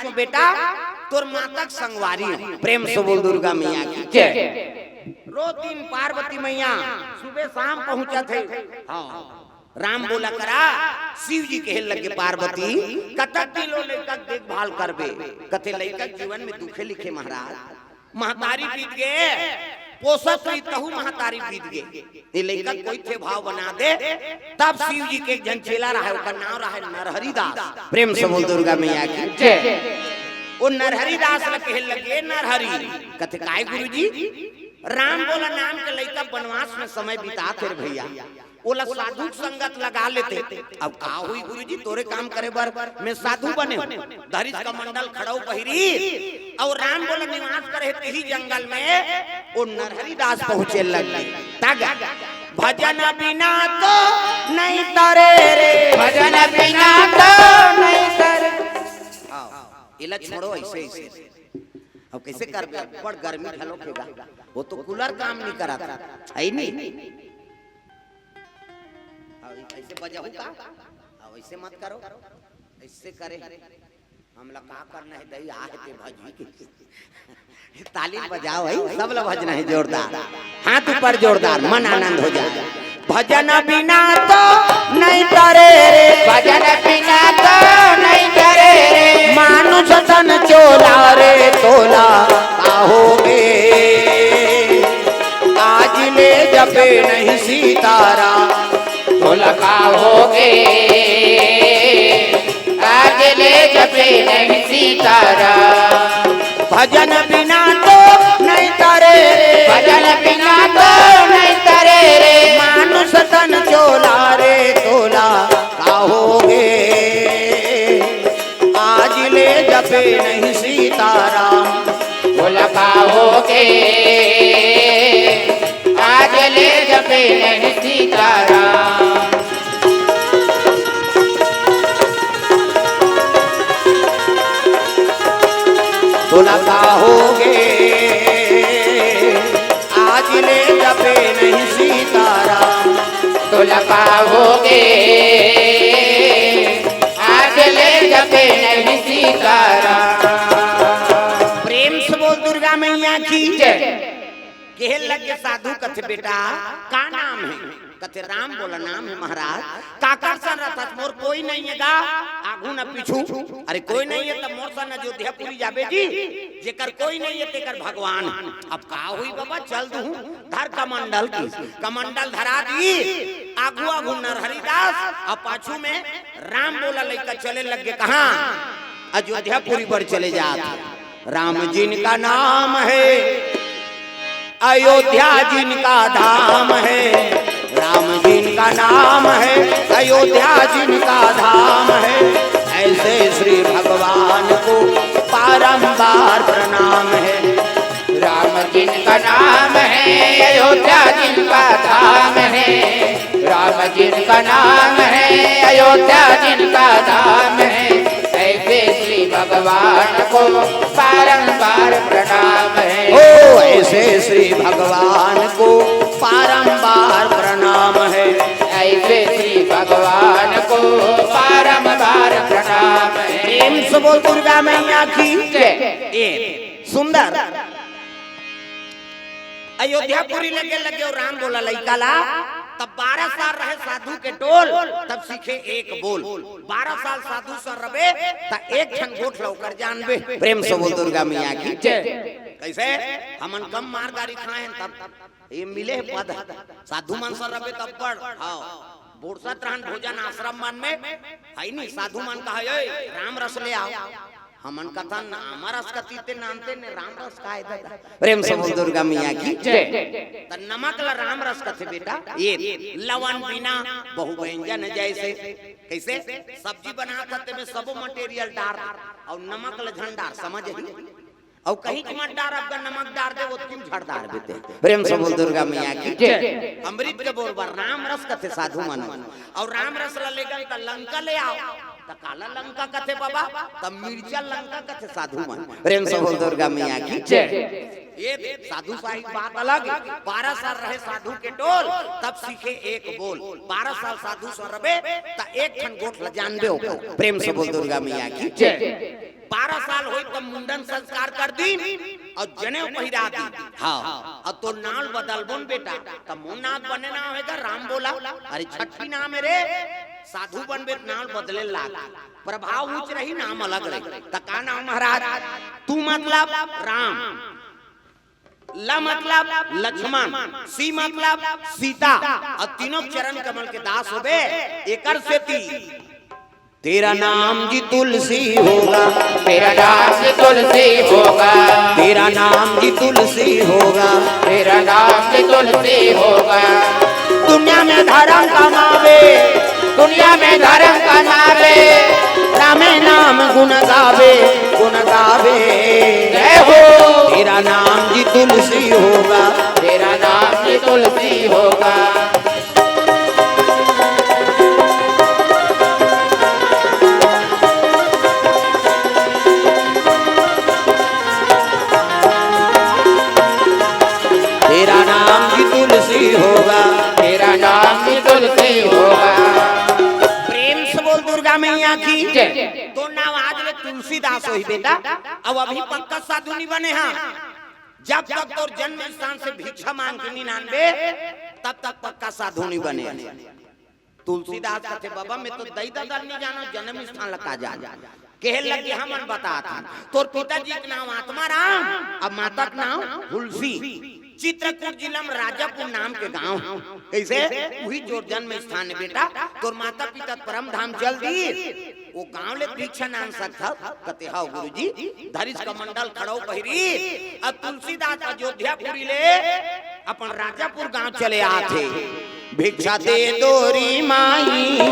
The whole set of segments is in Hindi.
चो बेटा तोर मातक संगवारी प्रेम से बोल दुर्गा मैया की जय। रोज दिन पार्वती मैया सुबह शाम पहुंचा थे। हाँ राम बोला करा शिव जी कहे लगे पार्वती कतक दिलो लेकर देखभाल करबे कथे लेकर जीवन में दुखे लिखे महाराज महतारी बीत गए पोषक हुई तहु महतारी बीत गए ये लेकर कोई थे भाव बना दे तब शिव जी के जन चेला रहा उसका नाम रहा नरहरि दास प्रेम से बोल दुर्गा मैया की जय। वो नरहरि दास कहे लगे नरहरि कथे काय गुरुजी राम बोला नाम के लइका वनवास में समय बिताते रे भैया ओला साधु संगत लगा लेते। अब का हुई गुरुजी तोरे काम करे बर मैं साधु बने धरित का मंडल खड़ाऊ पहिरी और राम बोला निवास करे ही जंगल में वो नरहरि दास पहुंचे लगे तग भजन बिना तो नहीं तरे रे भजन बिना तो नहीं तरे। इला छोड़ो ऐसे ऐसे अब कैसे कर बड़ गर्मी ढलो खेगा वो तो कूलर काम नहीं करा था है नहीं ऐसे बजाओ का अब ऐसे मत करो ऐसे करे हमला का करना है दही आहे ते भजी के ताली बजाओ है सब लोग भजना है जोरदार हाथ ऊपर जोरदार मन आनंद हो जाए। भजन बिना तो नहीं तरे रे भजन बिना तो नहीं तरे रे मानुष तन चोला रे तोला काहोगे आज ले जपे नहीं सीतारा तोला काहोगे आज ले जपे नहीं सीतारा। भजन बिना तो नहीं तरे भजन बिना तो नहीं तरे रे मानुष तन चोला रे तोला काहोगे आज ले जपे नहीं सीताराम तोला काहोगे आज ले जपे नहीं सीताराम। तोला काहोगे आज ले जपे नहीं सीताराम तोला काहोगे आज ले जपे नहीं सीताराम। प्रेम से बोल दुर्गा मैया की जय। कहे लगे साधु कथे बेटा का नाम है कथे राम बोला नाम है महाराज काकर सन रहता मोर कोई नहीं है गा आगू न पीछू अरे कोई नहीं है तब मोर सन अयोध्यापुरी जाबे जी जेकर कोई नहीं है तेकर भगवान। अब का हुई बाबा चल दू धर कमंडल की कमंडल धरा दी आगू आगू नरहरि दास और पाछू में राम बोला लेकर चले लगे कहां अयोध्यापुरी पर चले जाते। राम जिनका नाम है अयोध्या जिनका धाम है राम जिनका नाम है अयोध्या जिनका धाम है ऐसे श्री भगवान को बारंबार प्रणाम है। राम जिनका नाम है अयोध्या जिनका धाम है राम जिनका नाम है अयोध्या जिनका धाम है ऐसे श्री भगवान को बारंबार प्रणाम है। ओ ऐसे श्री भगवान को बारंबार प्रणाम है ऐसे श्री भगवान को बारंबार प्रणाम है। प्रेम से बोल दुर्गा मैया की जय। सुंदर अयोध्यापुरी लगे और राम बोला लइका ला तब 12 साल रहे साधु के टोल तब सीखे एक बोल 12 साल साधु सर रबे त एक क्षण गोठ लौकर जानबे। प्रेम से बोल दुर्गा मैया की जय। कैसे हमन कम मार गाड़ी खाए तब ये मिले पद साधु मन सर रबे तब पढ़ हां बोरसत रहन भोजन आश्रम मन में है नहीं साधु मन कहा राम रस ले आओ हमन कथन अमरस कतीते नामते ने राम रस खाए दादा। प्रेम से बोल दुर्गा मैया की जय। त नमक ला राम रस कथे बेटा ये लवण बिना बहु व्यंजन जैसे कैसे सब्जी बनाते में सब मटेरियल डार और नमक ला झंडार समझ ही और कहीं की मत डार अब नमक डार दे वो तुम झड़दार देते। प्रेम से बोल दुर्गा मैया की जय। अमृत के बोल बार राम रस कथे साधु मन और राम रस ला लेकर त लंका ले आओ त काला लंका कथे बाबा तब मिर्चा लंका कथे साधु मन। प्रेम से बोल दुर्गा मैया की जय। ये साधु साहिब बात अलग 12 साल रहे साधु के टोल तब सीखे एक बोल 12 साल साधु सर रबे त एक खन गोठ ल जानबे हो। प्रेम से बोल दुर्गा मैया की जय। 12 साल होई तब मुंडन संस्कार कर दी और जनेऊ पहिरा दी। हाँ और तो नाल बदलबोन बेटा तब मुन्नाथ बने ना होगा। राम बोला अरे छठी नाम मेरे साधु बनबे नाल बदले लाग प्रभाव उच्च रही नाम अलग रही। तका नाम महाराज तू मतलब राम, ल मतलब लक्ष्मण, सी मतलब सीता और तीनों चरण कमल के दास होबे। एकर से ती तेरा नाम जी तुलसी होगा, तेरा नाम जी तुलसी होगा, तेरा नाम जी तुलसी होगा, तेरा नाम जी तुलसी होगा। दुनिया में धर्म कमावे, दुनिया में धर्म कमावे, रामे नाम गुण गावे, गुण गावे। जय हो तेरा नाम जी तुलसी होगा, तेरा नाम जी तुलसी होगा। तेरा नाम जी तुलसी होगा, तेरा नाम जी तुलसी होगा। प्रेम से बोल दुर्गा मैया की जय। तो नाम आज ले तुलसीदास होई बेटा। अब अभी पक्का साधु नहीं बने हाँ। जब तक तो जन्म स्थान से भिक्षा मांग के 99 तब तक पक्का साधु नहीं बने। तुलसीदास कहते बाबा मैं तो दई ददल नहीं जानो जन्म स्थान लगा जा कहे लगी हम बता था। तोर पिताजी के नाम आत्माराम अब माता का नाम तुलसी। चित्रकूट जिला में राजापुर नाम के गांव कैसे वही जोर जन्म स्थान है बेटा। तोर माता पिता परम धाम चल दी वो गांव ले भिक्षा नाम सकता कहते हाँ गुरुजी धरिस का मंडल खड़ो पहिरी। अब तुलसीदास अयोध्यापुरी ले अपन राजापुर गांव चले आते। भिक्षा दे दोरी माई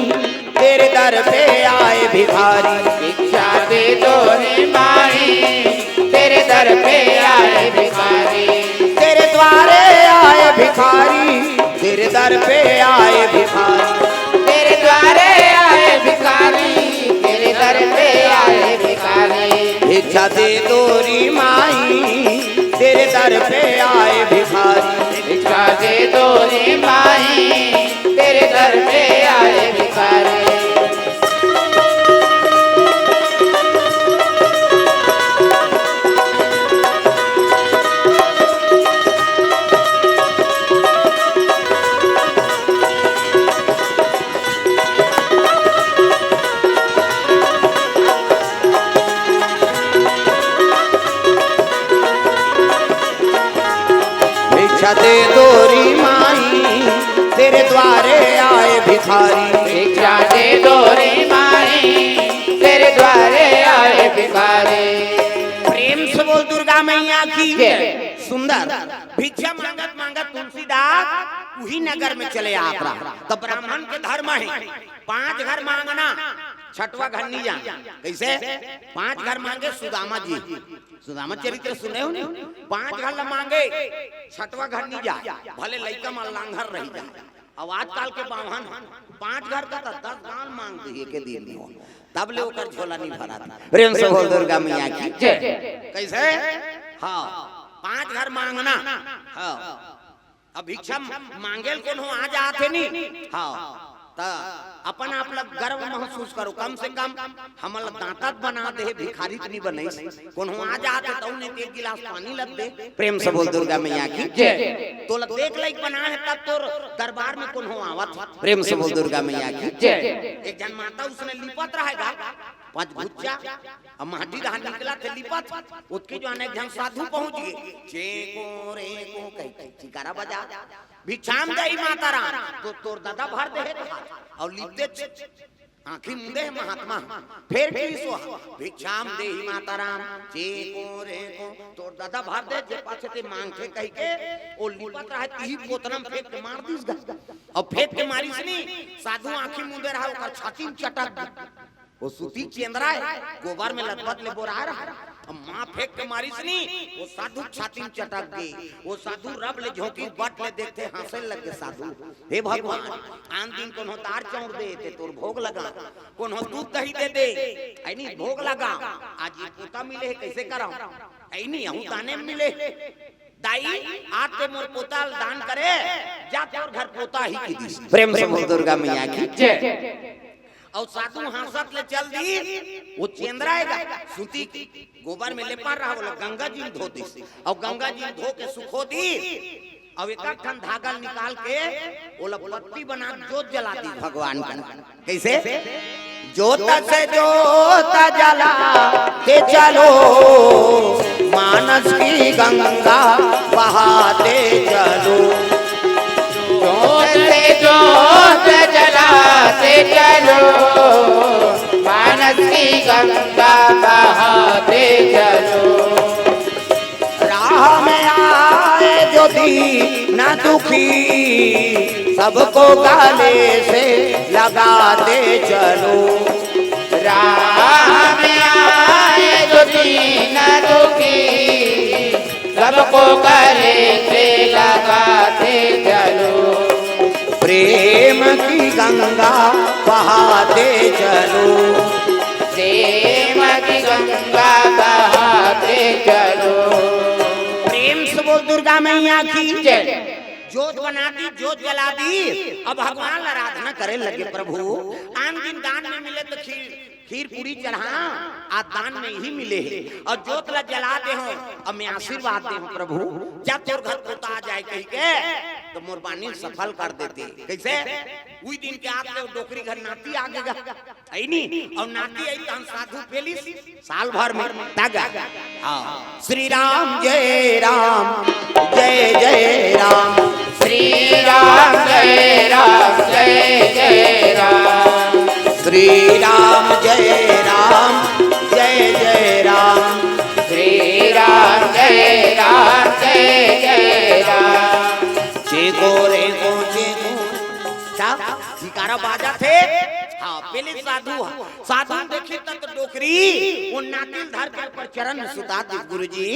तेरे दर पे आए भिखारी, भिक्षा दे दो रे माई तेरे दर पे आए भिखारी, तेरे द्वारे आए भिखारी, तेरे दर पे आए भिखारी, तेरे द्वारे आए भिखारी, तेरे दर पे आए भिखारी। भिक्षा दे दोरी माई तेरे दर पे आए भिखारी, भिक्षा दे दो रे माई तेरे दर पे आए भिखारी। भिक्षा दे दोरी माई तेरे द्वारे आए भिखारी, भिक्षा दे दो रे माई तेरे द्वारे आए भिखारी। प्रेम से बोल दुर्गा मैया की जय। सुंदर भिक्षा मांगत मांगत तुलसीदास वही नगर में चले आप रहा। तो ब्राह्मण के धर्म है 5 घर मांगना, छठवा घर नहीं जाना। कैसे 5 घर मांगे सुदामा जी, सुदामा चरित्र सुने हो नहीं? 5 घर मांगे छठवा घर नहीं जा भले लइका में लांघर रही जाए। अब आजकल के बावन 5 घर का 10 गाल मांग दिए के दिन नहीं हो तब ले ओकर झोला नहीं भरा था। प्रेम से बोल दुर्गा मैया की जय। कैसे हाँ 5 घर मांगना। हाँ अब भिक्षा मांगेल कौन हो आ जाते नहीं। हाँ अपन आप लोग गर्व महसूस करो कम से कम हमल दांतत बना दे भिखारी नहीं बने कौन हो आ जाते तो उन्हें 1 गिलास पानी लग दे। प्रेम से बोल दुर्गा मैया की जय। तो लग देख लाइक बना है तब तो दरबार में कौन हो आवत। प्रेम से बोल दुर्गा मैया की जय। एक जन माता उसने लिपत रहेगा 5 गुच्चा अब माटी रहा निकला थे लिपत उसके जो अनेक जन साधु पहुंच गए चेको रे को कह चिकारा बजा भिक्षाम दई माता राम तो तोर दादा भर दे और लिपते आंखी मुंदे महात्मा फिर सो भिक्षाम देहि माता राम चेको रे को तोर दादा भर दे जे पाछे ते मांगे कह के ओ लिपत रहा ती पोतनम फेंक के मार दिस और फेंक के मारिस नी साधु आंखी मुंदे रहा ओकर छाती में चटक वो सूती चेंदरा है गोबर में लदबद ले बोरा रहा माँ फेंक के मारिस नी वो साधु छाती में चटक गई। वो साधु रब ले झोंकी बट ले देखते हंसे लगे साधु हे भगवान आन दिन कौन हो तार चौर दे ते तोर भोग लगा कौन हो दूध दही दे दे ऐ नहीं भोग लगा आज ये पोता मिले कैसे कराऊं ऐ नहीं हूं ताने मिले दाई आज ते मोर पोता दान करे जा तोर घर पोता ही की दी। प्रेम से दुर्गा मैया की जय। और साधु हांसत ले चल दी वो चेंद्रा आएगा सूती गोबर में लेपा रहा बोला गंगा जी धो दी और गंगा जी धो के सुखो दी और एक ठन धागा निकाल के बोला पत्ती बना जोत जला दी भगवान का। कैसे जोत से जोत जला के चलो मानस की गंगा बहाते चलो। जोत से जोत जलाते चलो मानस की गंगा बहाते चलो। राह में आए जो दीन दुखी सबको गले से लगाते चलो। राह में आए जो दीन दुखी सबको गले से लगाते चलो। प्रेम की गंगा बहाते चलो। प्रेम की गंगा बहाते चलो। प्रेम से बोल दुर्गा मैया की जय। जोत बना दी जोत जला दी अब भगवान आराधना करे लगे प्रभु। आन दिन दान में मिले तो खीर पूरी चढ़ा आज दान में ही मिले है और जोत ला जला दे हो अब मैं आशीर्वाद दे हूँ प्रभु जब तोर घर पोता आ जाए कही के तो मोरबानी सफल कर देते। कैसे उस दिन के आप ले डोकरी घर नाती आगेगा आई नहीं और नाती आई तो हम साधु पेली साल भर में तागा। हाँ श्री राम जय राम जय जय राम। श्री राम जय राम जय जय राम। श्री राम जय राम जय जय राम। श्री राम जय राम जय जय राम। चेको रे को चेको ठिकारा बाजा थे। हाँ पहले साधु देखी तक डोकरी वो नातिल धर कर पर चरण सुता दी गुरुजी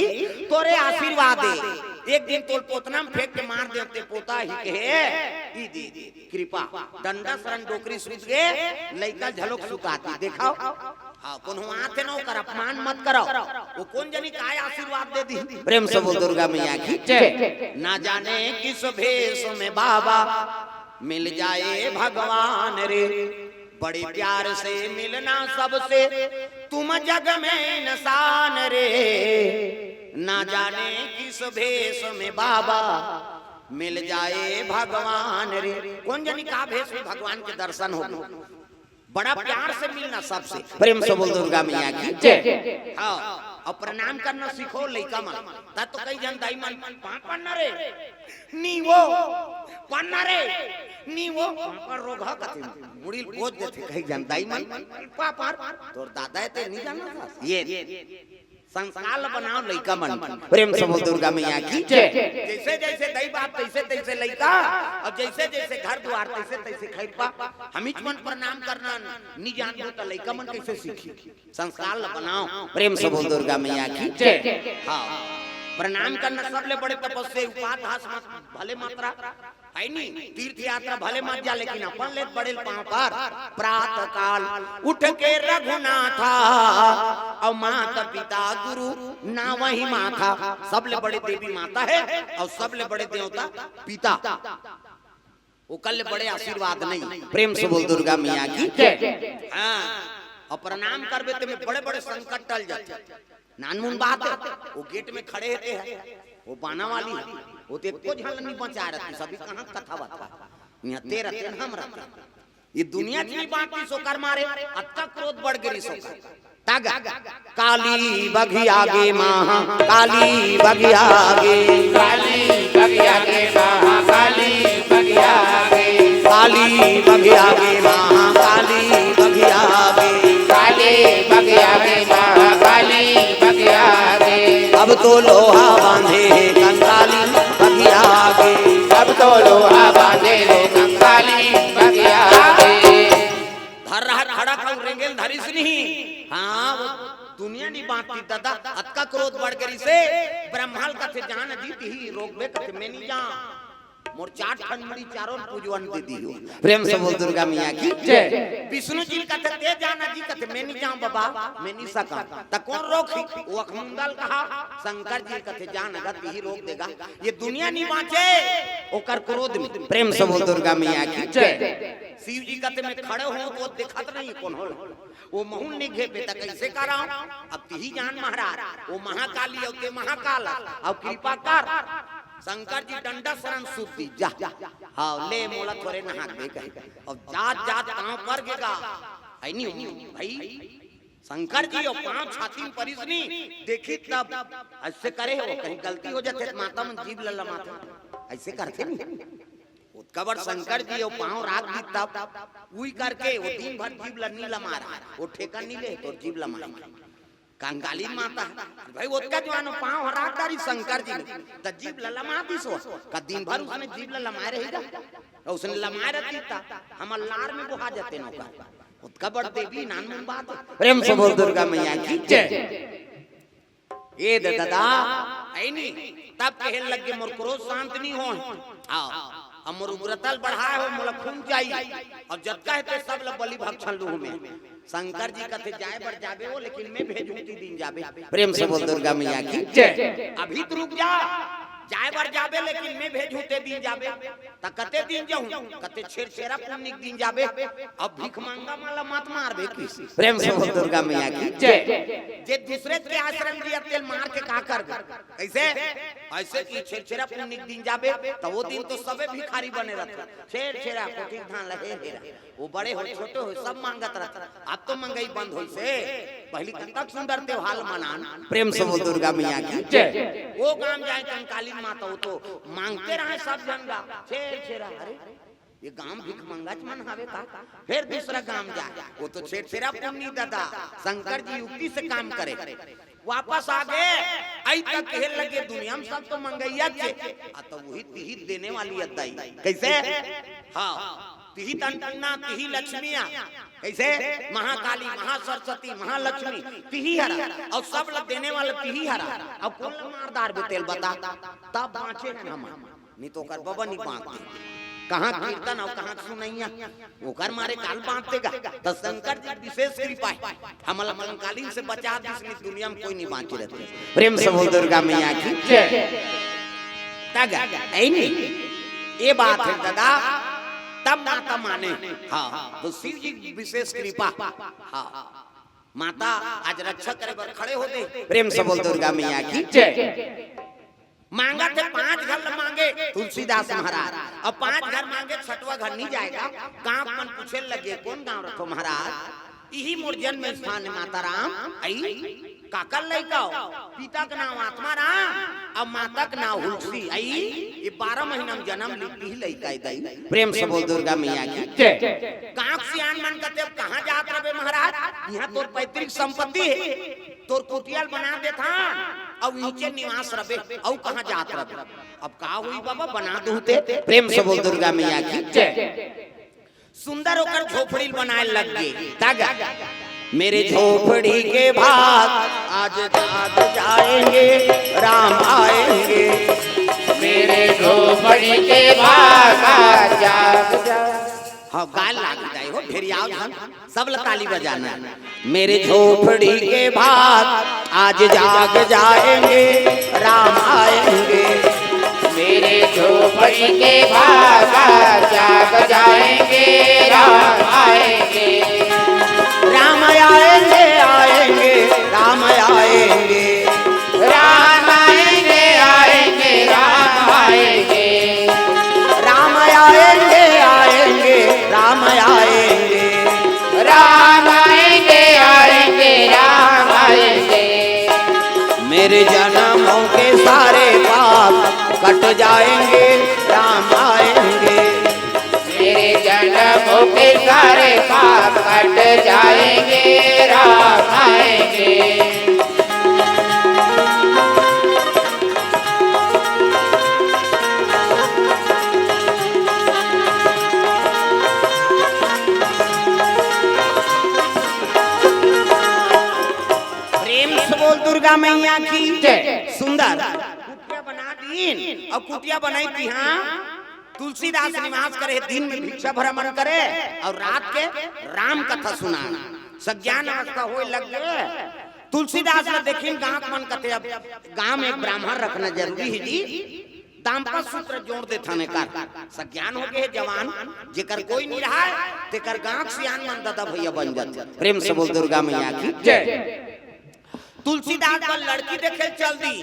तोरे आशीर्वाद दे। एक दिन तोल पोतना में फेंक के मार देते पोता ही कहे ई दी कृपा डंडा शरण डोकरी सुत गए लइका झलक सुताती देखाओ। हाँ कौन आते न कर अपमान मत करो वो कौन जनी काय आशीर्वाद दे दी। प्रेम से बोल दुर्गा मैया की जय। ना जाने किस भेष में बाबा मिल जाए भगवान रे बड़े प्यार से मिलना सबसे तुम जग में इंसान रे। ना जाने किस भेष में बाबा मिल जाए भगवान रे। कौन जानी का भेष में भगवान के दर्शन हो बड़ा प्यार से मिलना सबसे। प्रेम से बोल दुर्गा मैया की जय। हाँ और प्रणाम करना सीखो लइका मन ता तो कई जन दाई मन पन्ना रे नी वो पन्ना रे नी वो पर रोगा कते मुड़ी बोझ देते कई जन दाई मन पापा तोर दादा ते नहीं जानना ये संस्कार बनाओ लइका मन। प्रेम से बोल दुर्गा मैया की जय। जैसे जैसे दई बाप तैसे तैसे लइका और जैसे जैसे घर द्वार तैसे तैसे खैरपा हम हिच मन प्रणाम करना नहीं जानबो त लइका मन कैसे सीखी। संस्कार बनाओ। प्रेम से बोल दुर्गा मैया की जय। हाँ प्रणाम करना सबले बड़े तपस्या उपास भले मात्रा है नहीं तीर्थ यात्रा भले मत जा लेकिन अपन ले बड़े पांव पर प्रातः काल उठ के रघुनाथा और माता पिता गुरु ना वही माथा सबले बड़े देवी माता है और सबले बड़े देवता पिता वो कल बड़े आशीर्वाद नहीं। प्रेम से बोल दुर्गा मैया की जय। हाँ और प्रणाम करबे तो में बड़े बड़े संकट टल जाते। नानमुन बात है वो गेट में खड़े रहते हैं वो बाना वाली वो तो एको झल नहीं बचा रहती सभी कहां कथा बता यहाँ तेरा तेन हम रहते ये दुनिया की बात की सोकर मारे अत्ता क्रोध बढ़ गई सोकर तागा काली बगी आगे महा काली बगी आगे काली बगी आगे महा काली बगी आगे काली बगी आगे महा काली बगी आगे काली बगी आगे महा काली बगी आगे। अब तो लोहा बांधे कंकाली बगी आगे अब तो लोहा बांधे कंकाली बगी आगे। धर रहा खड़ा का रेंगेल धरिस नहीं। हाँ वो दुनिया नहीं बांटती दादा अतका क्रोध बढ़ गई से ब्रह्माल का थे जान जीती ही रोकबे कथे मैं नहीं जा मोर चार ठंडी चारों पूजवन दे दी हो। प्रेम से बोल दुर्गा मैया की जय। विष्णु जी कहते ते जाना जी कहते मैं नहीं जाऊं बाबा, मैं नहीं सका। त कौन रोकी? वो अखमुंदल कहा। शंकर जी कहते जान अगर ही रोक देगा ये दुनिया नहीं बाँचे ओकर क्रोध में। प्रेम से बोल दुर्गा मैया की जय। शिव जी कहते मैं खड़े हो तो दिखत नहीं कौन हो, वो महूल नहीं घेपे त कैसे करा? अब तिही जान महाराज वो महाकाली और महाकाल अब कृपा कर। शंकर जी डंडा शरण सूती जा हाँ ले मोला थोड़े नहा दे कहे अब जात जात पांव पर गेगा आई नहीं भाई। शंकर जी और पांव छाती में परिसनी देखी तब ऐसे करे हो कहीं गलती हो जाते माता में जीभ लल्ला माता ऐसे करते नहीं कबर। शंकर जी और पांव राख दी तब वही करके वो दिन भर जीभ लन्नी लमारा वो ठेका नहीं ले तो जीभ लमा कंगाली माता भाई वो का जवान पांव हरादारी शंकर जी ने त जीभ ललमा दी सो का दिन भर उसने जीभ ललमाए रहेगा और उसने लमाए रहती था हम लार में बुहा जाते नौका उसका बड़ देवी नान बात। प्रेम से बोल दुर्गा मैया की जय। ये दादा आई नहीं तब कहे लग गए मोर क्रोध शांत नहीं हो आओ हमर उग्रतल बढ़ाए हो मोला खून चाहिए और जब कहते सब लोग बलि भक्षण लू में। शंकर जी कहते जाए बर जाबे हो लेकिन मैं भेजूं ती दिन जाबे। प्रेम से बोल दुर्गा मैया की जय। अभी तो रुक जा जाए बर जाबे लेकिन मैं भेजूं ते दिन जाबे त कते दिन जाऊं कते छेरछेरा पुण्य दिन जाबे अब भीख मांगा माला मत मारबे किस। प्रेम से बोल दुर्गा मैया की जय। जे दूसरे के आश्रम दिया तेल मार के का करबे कैसे ऐसे की छेरछेरा पुण्य दिन जाबे त वो दिन तो सबे भिखारी बने रहते छेरछेरा कोठी धान लहे हेरा वो बड़े हो छोटे हो सब मांगत रहता। अब तो महंगाई बंद होई से पहली तक सुंदर त्योहार मनान। प्रेम से बोल दुर्गा मैया की जय। वो काम जाए कंकाली माता हो तो मांगते रहे सब जनगा छेरछेरा अरे ये गांव भिख मंगाच मन हावे का। फिर दूसरा गांव जाए वो तो छेरछेरा पुण्य दादा शंकर जी युक्ति से काम करे वापस आ गए आई तक कहे लगे दुनिया में सब तो मंगैया के तो वही तिही देने वाली अदाई कैसे हाँ तिही तन्ना तिही लक्ष्मिया कैसे महाकाली महासरस्वती महालक्ष्मी तिही हरा और सब लोग देने वाले तिही हरा। अब कौन मारदार बेतेल बता तब बाँचे हम नहीं तो कर बाबा नहीं बांधते कहाँ कीर्तन और कहाँ सुनैया ओकर मारे काल बांधतेगा। तो शंकर जी विशेष कृपा है हमला कंकाली से बचा दी इस दुनिया में कोई नहीं बांचे रहते। प्रेम से बोल दुर्गा मैया की जय। तगा ऐ नहीं ये बात है दादा तब माता माने हाँ तो शिव जी विशेष कृपा हाँ माता आज रक्षा करे बर खड़े होते। प्रेम से बोल दुर्गा मैया की जय। मांगा थे 5 घर मांगे तुलसीदास महाराज अब 5 घर मांगे 6वां घर नहीं जाएगा। गांव मन पूछे लगे कौन गांव रखो महाराज यही मोर जन्म स्थान है माता राम आई काकर लइका पिता का नाम आत्मा राम अब माता का नाम हुलसी आई ये 12 महीना में जन्म ली लइका दई। प्रेम से बोल दुर्गा मैया की जय। गांव सियान मन कहते अब कहां जात रहे महाराज यहां तोर पैतृक संपत्ति है तोर कुटियाल बना दे था अब नीचे निवास रहे और कहां जात रहे अब का हुई बाबा बना दूते। प्रेम से बोल दुर्गा मैया की जय। सुंदर होकर झोपड़ी बनाए लग गए तागा मेरे झोपड़ी के भाग आज जाग जाएंगे राम आएंगे मेरे झोपड़ी के भाग आज जाग हाँ गाल लाग जाए हो फिर आओ सब ताली बजाना। मेरे झोपड़ी के भाग आज जाग जाएंगे राम आएंगे मेरे झोपड़ी के भाग आज जाग जाएंगे राम आएंगे राम आएंगे आएंगे राम आएंगे राम आएंगे आएंगे राम आएंगे राम आएंगे आएंगे राम आएंगे राम आएंगे आएंगे राम आएंगे मेरे जन्मों के सारे पाप कट जाएंगे राम आएंगे मेरे जन्मों के सारे पाप कट जाएंगे राम आएंगे प्रेम से बोल दुर्गा मैया की जय। सुंदर कुटिया बना दी और कुटिया बनाई थी हाँ तुलसीदास निवास करे, दिन में भिक्षा भ्रमण करे और रात के राम कथा सुनाए। सज्ञान अवस्था होए लग गए। तुलसीदास ने देखिन गांव मन कते, अब गांव में एक ब्राह्मण रखना जरूरी है जी। दाम्पत्य सूत्र जोड़ दे थाने का सज्ञान हो गए जवान, जेकर कोई नहीं रहा तेकर गांव सियान मन दादा भैया बन जाते। प्रेम से बोल दुर्गा मैया की जय। तुलसीदास का लड़की देखे चल दी,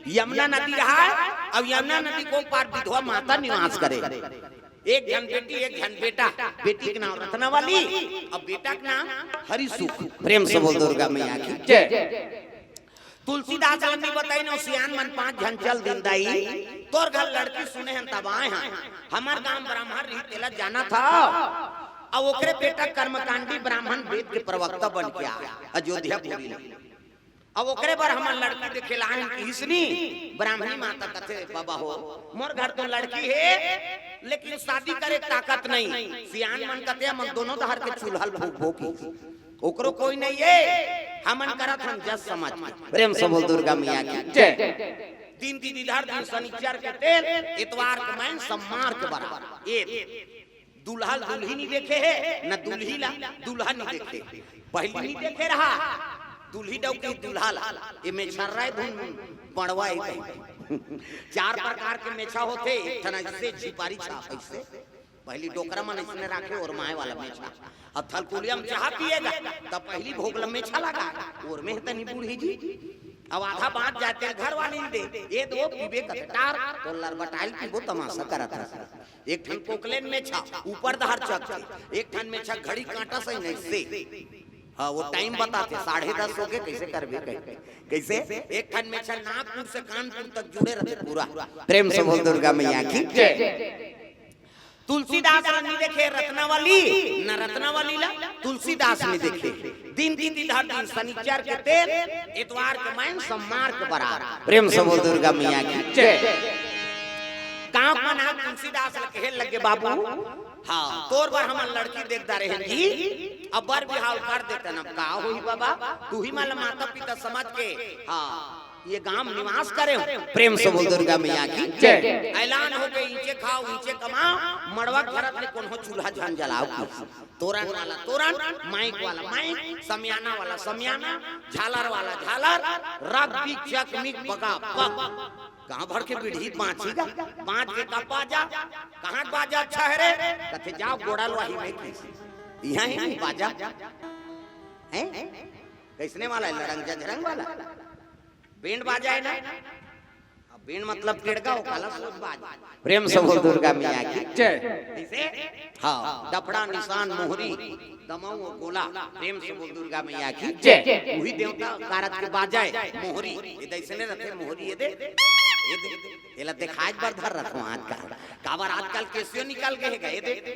यमुना नदी रहा अब यमुना नदी को पार विधवा माता निवास करे। एक जन बेटी एक जन बेटा, बेटी के नाम रत्नावली और बेटा के नाम हरिसुख। प्रेम से बोल दुर्गा मैया की जय। तुलसीदास ने बताई ना सियान मन 5 जन चल दिन दाई, तोर घर लड़की सुने हैं तब आए हैं, हमार गांव ब्राह्मण रही तेला जाना था और ओकरे बेटा कर्मकांडी ब्राह्मण वेद के प्रवक्ता बन के आया अयोध्या पुरी में। अब ओकरे पर हमार लड़की देखे लाइन किसनी ब्राह्मणी माता कथे बाबा हो मोर घर तो लड़की है लेकिन शादी करे ताकत नहीं। सियान मन कथे मन दोनों दहर के चूल्हा फूक फूकी, ओकरो कोई नहीं है, हमन करत हम जस समझ। प्रेम से बोल दुर्गा मैया की जय। दिन की इधर दिन शनिचर के तेल इतवार के मैं सम्मार के बराबर। एक दूल्हा दुल्ही नहीं देखे है न दूल्ही ला दूल्हा नहीं देखे, पहली नहीं देखे रहा दूल्ही डौकी दूल्हा ला ये मेछा राय धुन पड़वाई। 4 प्रकार के मेछा होते, एक तना इससे छिपारी छाप ऐसे पहली डोकरा मन इसने रखे और माए वाला मेछा, अब थलकुलिया में चाह पिएगा तब पहली भोगलम मेछा लगा और में तनी बूढ़ी जी। अब आधा बांट जाते घर वाली दे ये दो पीबे कटार तो लरबटाइल की वो तमाशा करत रहा। एक ठन पोकलेन मेछा ऊपर दहर चक, एक ठन मेछा घड़ी कांटा से नहीं से हाँ वो टाइम बताते 10:30 हो गए कैसे करबे कैसे। एक ठन मेछा नागपुर से कानपुर तक जुड़े रहते पूरा। प्रेम से बोल दुर्गा मैया की जय। तुलसीदास नहीं देखे रत्नावली न रत्नावली ला तुलसीदास ने देखे। दिन दिन इधर दिन शनिचर के तेल इतवार के मैं सम्मार के बराबर। प्रेम से बोल दुर्गा मैया की जय। गांव में ना तुलसीदास कहे लगे बाबू हाँ तोर बार हमार लड़की देखता रहे जी, अब बर बिहाव कर देते न का होई बाबा तू ही माला माता पिता समझ के हाँ ये गांव निवास करे। प्रेम से बोल दुर्गा मैया की जय। ऐलान हो गए ईंचे खाओ ईंचे कमाओ, मड़वा घरत में कोनो चूल्हा जन जलाओ, तोरण वाला तोरण, माइक वाला माइक, समियाना वाला समियाना, झालर वाला झालर, रग बिक चक मिक बगा पग। गांव भर के पीढ़ी पांचीगा 5 के का बाजा कहां बाजा अच्छा है रे कथे जाओ गोड़ा लोही में यहां ही बाजा हैं कैसने वाला है लड़ंग जरंग वाला बैंड बाजा है ना। अब बैंड मतलब टेड़का हो काला सोच बाजा। प्रेम से बोल दुर्गा मैया की जय। कैसे हां डफड़ा निशान मोहरी दमाऊ और गोला। प्रेम से बोल दुर्गा मैया की जय। वही देवता कारत के बाजा है मोहरी ये दैसने रखे मोहरी ये दे ये दिखाई बर धर रखो आजकल काबर आजकल कैसे निकल गए ये दे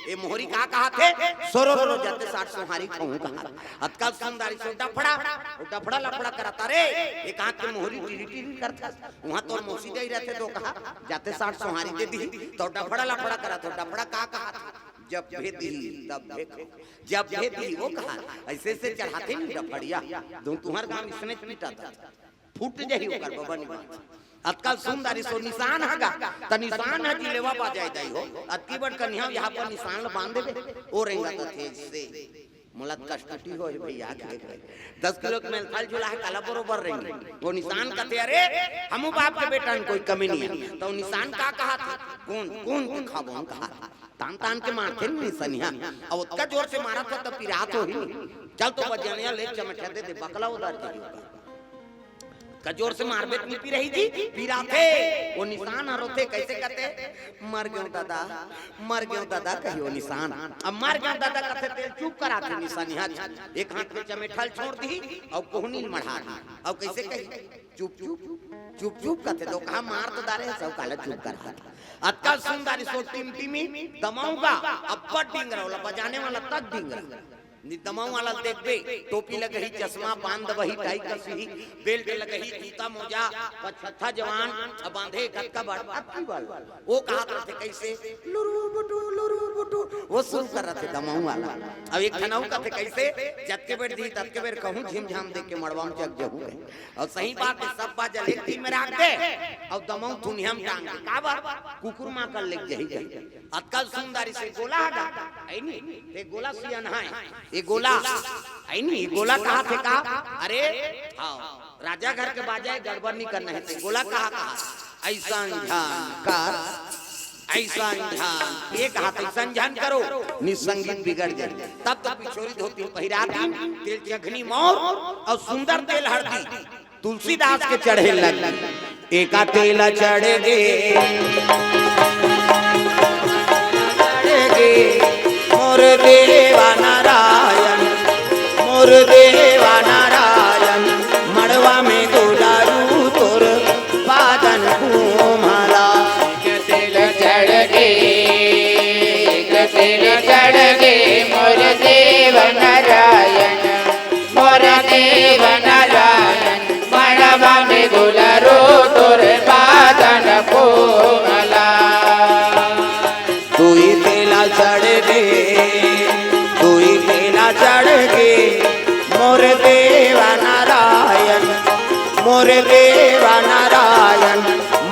ये मोहरी का कहा थे सोरो रो जाते 60 सोहारी कहूं कहा आजकल सुंदरी से डफड़ा लफड़ा करता रे एक हाथ के मोहरी टीरी टीरी करता वहां तो मौसी दे रहते तो कहा जाते 60 सोहारी दे दी तो डफड़ा लफड़ा करा तो डफड़ा का कहा जब भेदी तब देखो जब भेदी वो कहा ऐसे से चढ़ाते नहीं डफड़िया तुम्हार गांव इसने पीटा था फूट जाही ओकर बबनी आजकल सुंदरी सो निशान हगा त निशान है कि लेवा बा जाय दई हो अति बड़ कन्या यहां पर निशान बांध देबे ओ रेंगा त थे से मुलत कष्टटी हो भैया के 10 किलो के मेल झूला है काला बरोबर रेंगे वो निशान कहते अरे हमू बाप के बेटा कोई कमी नहीं है तो निशान का कहा था कौन कौन के खाबो कहा तान तान के मारते नहीं सनिया और उसका जोर से मारा था तब पिरात हो ही चल तो बजनिया ले चमटा दे बकला उधर के कजोर से मारबेत नहीं पी रही जी पीरा थे वो निशान हरोते कैसे कहते मर गयो दादा कहियो निशान अब मर गयो दादा कहते तेल चुप करा थे निशान यहाँ एक हाथ में चमेठल छोड़ दी और कोहनी मढ़ा दी और कैसे कही चुप चुप चुप चुप कहते तो कहा मार तो दारे सब काला चुप करा अक्कल सुंदरी सो टिमटिमी दमाऊंगा अब डिंगरा वाला बजाने वाला तक डिंगरा दमाऊ वाला देखबे टोपी लगही चश्मा बांध वही टाई कसी बेल्ट लगही जूता मोजा पछत्था जवान अब बांधे कक्का बड़ अक्की बल वो कहा करते कैसे लुरु बुटू वो शुरू कर रहे थे दमाऊ वाला। अब एक खनाऊ कहते कैसे जत के बेर दी तत के बेर कहूं झिमझाम देख के मड़वा में जग जहू गए और सही बात है सब बात जल एक दिन में रख दे और दमाऊ थुनियम टांग दे का बात कुकुर मां कर ले जही अतकल सुंदरी से गोला हगा आई नी ये गोला सियन है ये गोला आई नी गोला कहा थे का अरे हां राजा घर के बाजाए गड़बड़ नहीं करना है गोला कहा ऐसा जानकार ऐसा ध्यान ये कहा ऐसा ध्यान करो निसंगीत बिगड़ जाए तब तो पिछोरी धोती पहिराती तेल चखनी मोर और सुंदर तेल हल्दी तुलसीदास के चढ़े लग एका तेल चढ़े गे मोर देवा नारायण मोर देवा नारायण मड़वा में दुलारू तोर बादन घूमला तेल चढ़ गे मोर देव नारायण मड़वा में दुलारू तोर बादन घूमला तू ही तेला चढ़ गे तू ही तेला चढ़ गे मोर देवा नारायण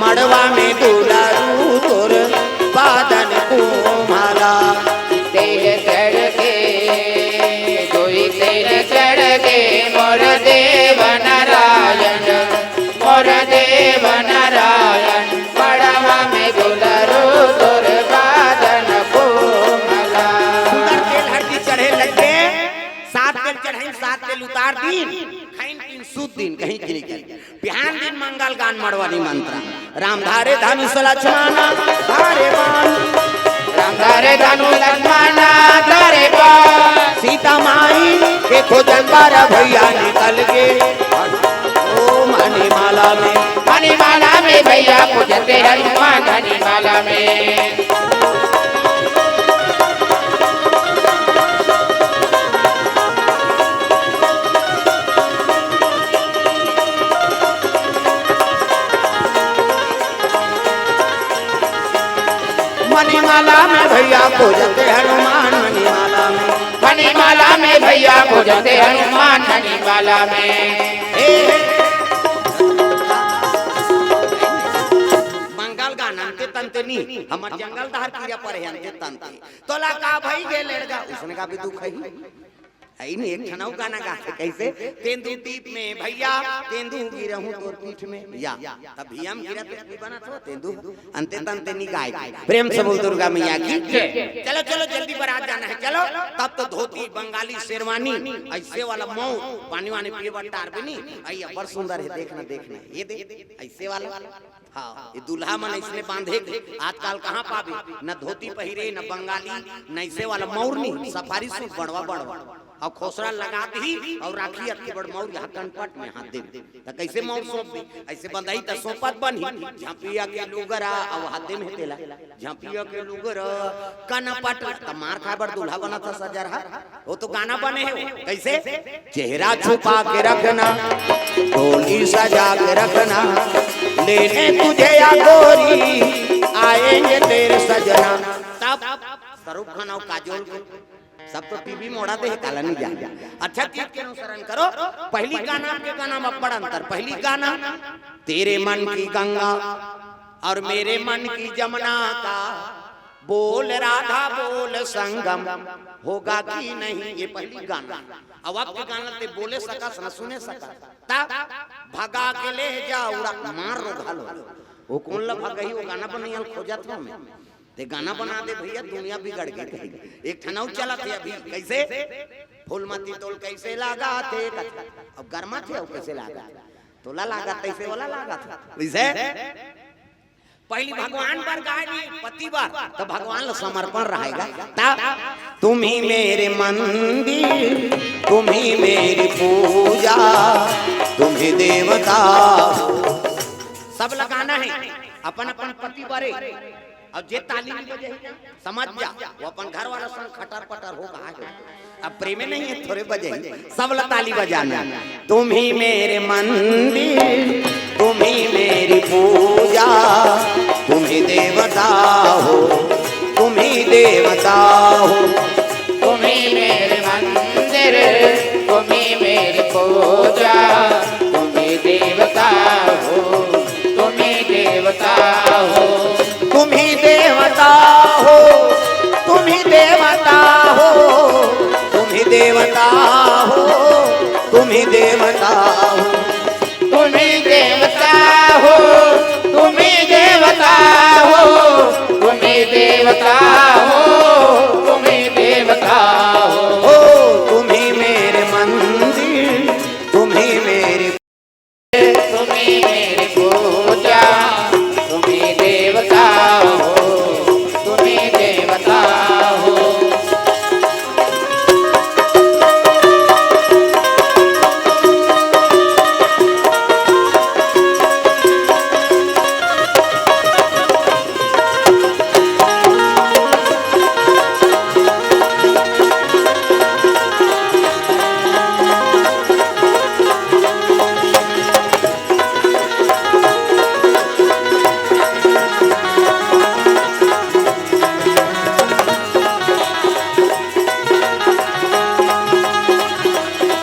मड़वा में दुलारू तोर बादन घूमला तेल चढ़ गे तू ही तेल चढ़ गे मोर देव नारायण मड़वा में दुलारू तोर बादन घूमला। सुंदर तेल हल्दी चढ़े लगे सात तेल चढ़ाई सात तेल उतार दिन खाइन पीन सूत दिन कहीं की नहीं बिहान दिन मंगल गान मड़वानी मंत्र रामधारे धनुष लक्ष्मण धारे बाण रामधारे धनु लक्ष्मण धारे बाण सीता माई के खोजन बारा भैया निकल गे ओ मणिमाला में भैया पूजते हनुमान मणिमाला में मणिमाला में भैया खोजते हनुमान मणिमाला में भैया खोजते हनुमान मणिमाला में मंगल गान अंते तंते नी हमर जंगल दहर किया पर है अंते तंते तोला का भाई गे लड़का उसने का भी दुख है आई नहीं एक ठनाऊ गाना गाते कैसे तेंदु दीप में भैया तेंदु गिरहूं तोर पीठ में या तब भी हम गिरत भी बना तो तेंदु अंते तंते नी गाय प्रेम से बोल दुर्गा मैया की चलो चलो जल्दी बारात जाना है चलो तब तो धोती बंगाली शेरवानी ऐसे वाला मऊ पानी वानी पिए बटार भी नहीं आई बड़ सुंदर है देखना ये देख ऐसे वाला हाँ ये दूल्हा मन इसने बांधे आजकल कहाँ पावे न धोती पहिरे न बंगाली न ऐसे वाला मौरनी सफारी सूट बड़वा और खोसरा लगा दी और राखी अति बड़ मौर यहाँ कनपट में हाथ दे तो कैसे मौर सौंप दी ऐसे बंधाई तो सौंपत बनी झांपिया के लुगरा और हाथे में तेला झांपिया के लुगर कनपट तो मार खा बड़ दूल्हा बना था सजरहा वो तो गाना बने है कैसे चेहरा छुपा के रखना टोली सजा के रखना लेने तुझे या गोरी आएंगे तेरे सजना तब सरूप खान और काजोल सब तो टीवी मोड़ा दे काला नहीं जा अच्छा गीत के अनुसरण करो पहली गाना के गाना में बड़ा अंतर पहली गाना तेरे मन की गंगा और मेरे मन की जमुना का बोल राधा बोल संगम होगा कि नहीं ये पहली गाना अब आपके गाना ते बोले सका न सुने सका तब भगा के ले जाओ मार रो घालो वो कौन ला भगई वो गाना बनैया खोजत हो मैं ते गाना बना दे भैया दुनिया बिगड़ गई एक ठनाऊ चला थे अभी कैसे फूलमती तोल कैसे लगा थे अब गर्मा थे कैसे लगा तोला लगा तैसे वाला लगा था वैसे पहली भगवान पर गाड़ी पति बार तो भगवान समर्पण रहेगा तब तुम ही मेरे मंदिर तुम ही मेरी पूजा तुम ही देवता सब लगाना है अपन अपन पति बारे और जे ताली बजे समझ जा वो अपन घर वाला संग खटर पटर होगा अब प्रेम नहीं है, थोड़े बजे सबला ताली बजाना। तुम ही मेरे मंदिर, तुम ही मेरी पूजा, तुम ही देवता हो, तुम ही देवता हो। तुम ही मेरे मंदिर, तुम ही मेरी पूजा, तुम ही देवता हो, तुम ही देवता हो। तुम ही देवता हो, तुम ही देवता हो, तुम ही देवता हो, तुम ही देवता हो। तुम ही देवता हो, तुम ही देवता हो, तुम ही देवता हो, तुम ही देवता हो। तुम ही मेरे मंदिर, तुम ही मेरी, तुम ही मेरी पूजा, तुम ही देवता हो, तुम ही देवता हो।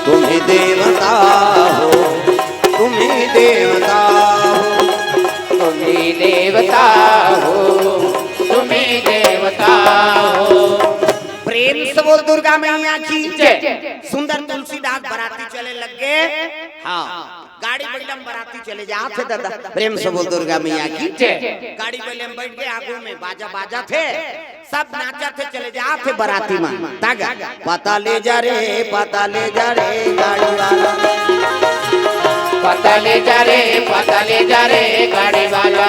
तुम ही देवता हो, तुम ही देवता हो। तुम ही देवता हो, तुम ही देवता हो। प्रेम से बोल दुर्गा मैया की जय। सुंदर तुलसीदास बराती चले लग गए। हाँ, गाड़ी बड़लम बराती चले जा थे दादा। प्रेम से बोल दुर्गा मैया की जय। गाड़ी बड़लम बैठ के आगू में बाजा बाजा थे, सब नाचा थे, चले जा थे बराती में। तागा पता ले जा रे, पता ले जा रे गाड़ी वाला, पता ले जा रे, पता ले जा रे गाड़ी वाला।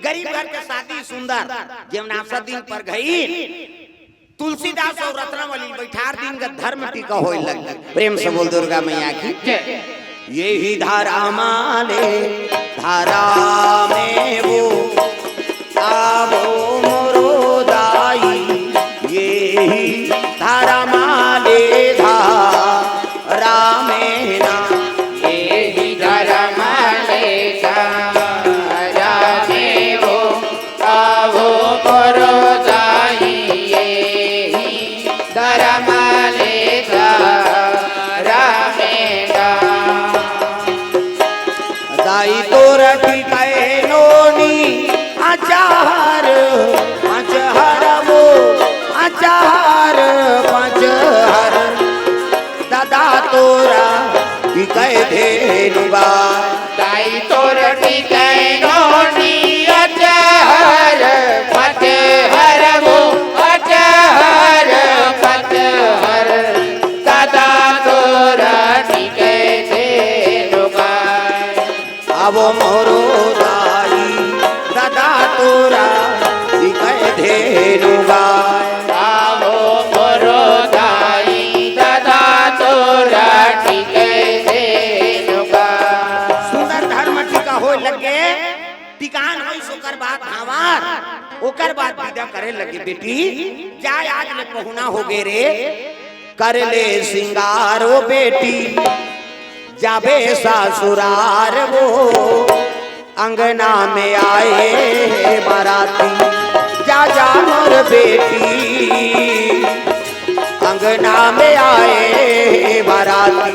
गरीब घर के शादी सुंदर जमनासा दिन पर गई। तुलसीदास और रत्नावली बैठार दिन का धर्म टीका होए लग। प्रेम से बोल दुर्गा मैया की यही धारा माले धारा में वो आवो मोरो दाई, यही धारा माले धारा में ना, यही धारा माले दाई तो रटी कहे नोनी अचार पंचहर वो अचार पंचहर, दादा तोरा की कहे धेनुबा। दाई तो रटी कहे नोनी अचार पंचहर वो अचार पंचहर, दादा तोरा की कहे धेनुबा। अब मोरो दाई दादा तोरा की कहे धेनुबा। आवो मोरो दाई दादा तोरा की कहे धेनुबा। सुंदर धर्म टीका हो लगे, टिकान होई सोकर बात हमार, ओकर बाद विदा करे लगे। बेटी जाय आज ले पहुना हो गे रे, कर ले सिंगार वो बेटी, जाबे ससुरार वो अंगना में आए बाराती। जा जा मोर बेटी अंगना में आए बाराती।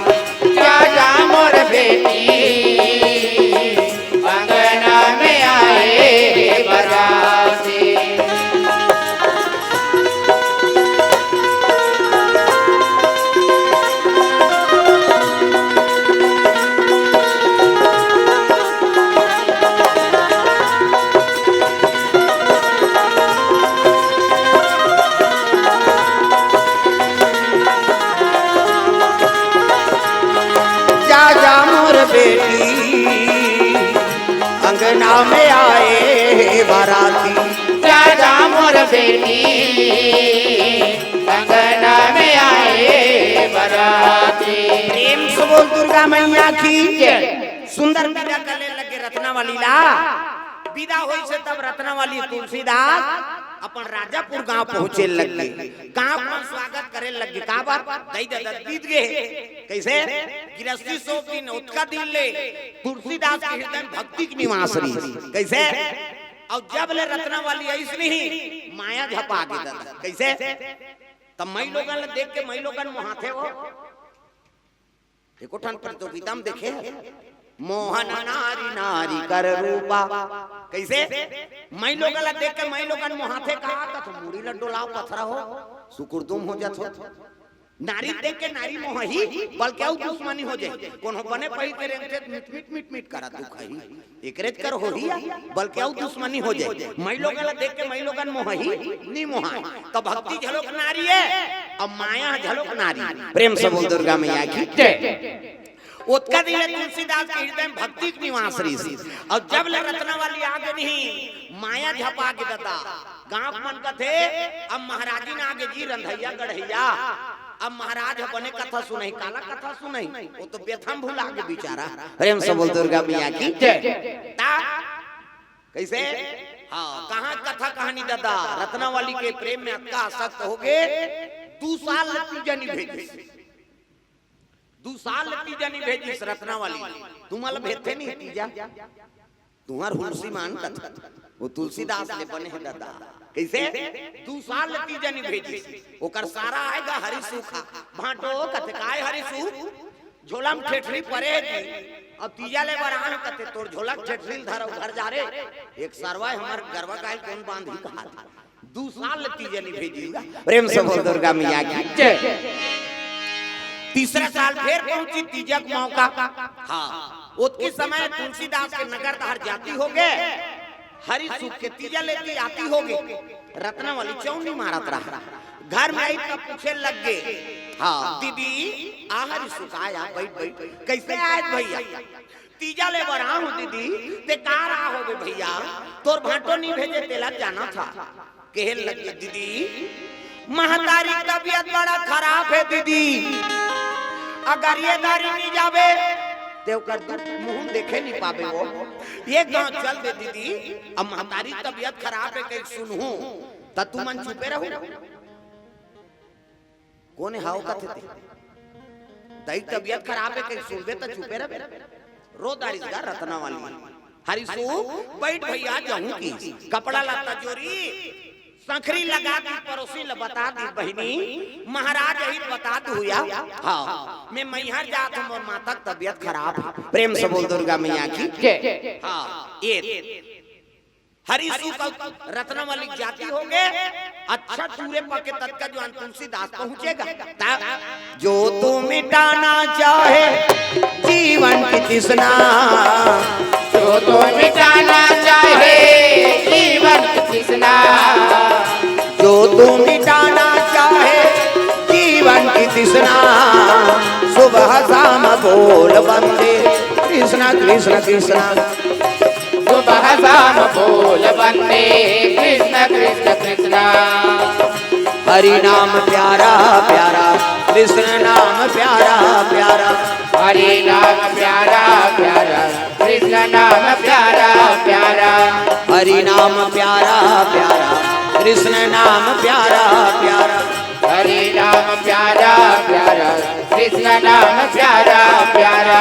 जा जा मोर बेटी अंगना में आए बाराती। बेटी अंगना में आए बाराती, राजा मोर बेटी अंगना में आए बराती। प्रेम से बोल दुर्गा मैया की जय। सुंदर विदा करने लगे रत्नावली ला। विदा हुई से तब रत्नावली तुलसीदास अपन राजापुर गांव पहुंचे लगे। गांव में स्वागत करे लगे। का बात दई दद बीत गए। कैसे गिरस्ती सो दिन उत्का दिन ले तुलसीदास के हृदय में भक्ति की निवास रही। कैसे और जब ले रत्नावली ऐसनी ही माया झपा के दादा। कैसे तब मई लोगन देख के मई लोगन मुहाथे हो एको ठन प्रतियोगिता में देखे मोहन नारी नारी कर रूपा। कैसे मई लोगन देख के मई लोगन मुहाथे कहा तो मुड़ी लड्डोलाओ पथरा हो सुकुरदुम हो जात हो। नारी देख के नारी मोही बल्कि औ दुश्मनी हो जाए। कोनो बने पही के रेंगते मिट मिट मिट मिट करा तू खई एकरेज कर हो ही बल्कि औ दुश्मनी हो जाए। मई लोगन देख के मई लोगन मोही नी मोहा तो भक्ति झलक नारी है अब माया झलक नारी। प्रेम से बोल दुर्गा मैया की जय। उत्का दिन तुलसीदास के हृदय में भक्ति की निवास रही। और जब ले रत्नावली आगे नहीं माया झपा के दता गांव मन का थे। अब महाराजी ने आगे जी रंधैया गढ़ैया अब महाराज बने कथा सुनाई काला कथा सुनाई वो तो बेथम भूला के बेचारा। प्रेम से बोल दुर्गा मैया की जय। कैसे हाँ कहाँ कथा कहानी दादा रत्नावली के प्रेम में अक्का आसक्त हो गए। 2 साल नतीजनी भेजी 2 साल नतीजनी भेजी रत्नावली तुम्हारा भेजते नहीं तीजा तुम्हार हुलसी मान कथा वो तुलसीदास ले बने है दादा। कैसे 2 साल नतीजनी भेजी ओकर सारा आएगा हरिसु खा भाटो कथे काय हरिसु झोला में ठेठरी परे है अब तीजा ले बरान कथे तोर झोला ठेठरी धर घर जा रे एक सरवा हमर गरवा काल कौन बांधी कहा 2 साल नतीजनी भेजी। प्रेम से बोल दुर्गा मैया की जय। तीसरा साल फिर पहुंची तीजा का मौका। हाँ उसके समय तुलसीदास के नगर धार जाती हो गए हरि सुख के तीजा लेती आती हो गई। रत्नावली चौनी मारत रहा घर में आई तब पूछे लग गए हाँ दीदी आ हरि सुख आया बैठ बैठ कैसे आए भैया तीजा ले बरा हूँ दीदी ते कहाँ रहा हो भैया तोर भाटो नहीं भेजे तेला जाना था। कहे लगे दीदी महतारी तबीयत बड़ा खराब है दीदी अगर ये दारी नहीं जावे देव कर मुंह देखे नहीं पावे वो ये गांव चल दे दीदी अब महतारी तबीयत खराब है कहीं सुनूं त तू मन चुपे रहो कोने हाउ का थे दई तबीयत खराब है कहीं सुनबे त चुपे रहे रो दारी का रत्नावली हरिसु बैठ भैया जाऊं की कपड़ा लत्ता जोरी संखरी लगा दी पड़ोसी ल बता दी बहनी महाराज यही बता दू या हाँ मैं मैहर जात हूँ और माता की तबीयत खराब है। प्रेम से बोल दुर्गा मैया की जय। हाँ ये हरिसु का रत्नावली जाती हो गए अच्छा चूरे पके तक का जो तुलसीदास पहुंचेगा जो तू मिटाना चाहे जीवन की तृष्णा जो तू मिटाना चाहे जीवन की तृष्णा जो तू मिटाना चाहे जीवन की तृष्णा सुबह शाम बोल बंदे कृष्णा कृष्ण कृष्णा सुबह शाम बोल बंदे कृष्ण कृष्ण कृष्ण। हरि नाम प्यारा प्यारा कृष्ण नाम प्यारा प्यारा हरि नाम प्यारा प्यारा कृष्ण नाम प्यारा प्यारा हरि नाम प्यारा प्यारा कृष्ण नाम प्यारा प्यारा हरि नाम प्यारा प्यारा कृष्ण नाम प्यारा प्यारा।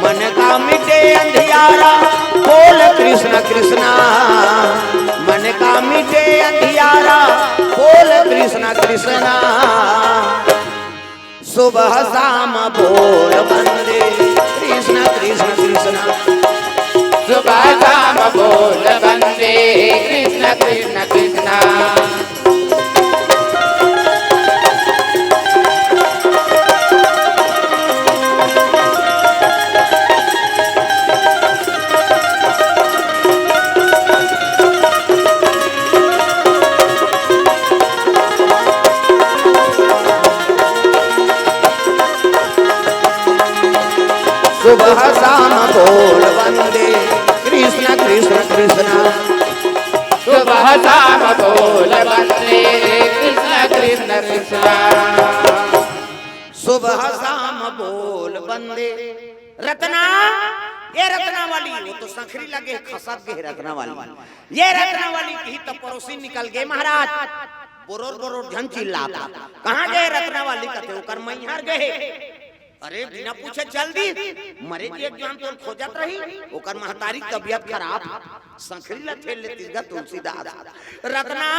मन का मिटे अंधियारा बोल कृष्ण कृष्णा मन का मिटे अंधियारा बोल कृष्ण कृष्णा सुबह शाम बोल बंदे कृष्ण कृष्ण कृष्णा सुबह शाम बोल बंदे कृष्ण कृष्ण कृष्ण। सुबह शाम बोल बंदे कृष्ण कृष्ण कृष्णा शाम बोल बंदे कृष्ण कृष्ण कृष्ण। सुबह शाम बोल बंदे। रत्ना, ये रत्ना वाली, वो तो संखरी लगे खसत गए रत्ना वाली। ये रत्ना वाली की तो पड़ोसी निकल गए महाराज, बोरोर बोरोर झन चिल्लाता। कहाँ गए रत्ना वाली कथे ओकर मैहर गए। अरे बिना पूछे जल्दी मरे जी एक जान तो खोजत रही, ओकर महतारी तबियत खराब, संखरी ला ठेल लेती गा तुलसीदास। रत्ना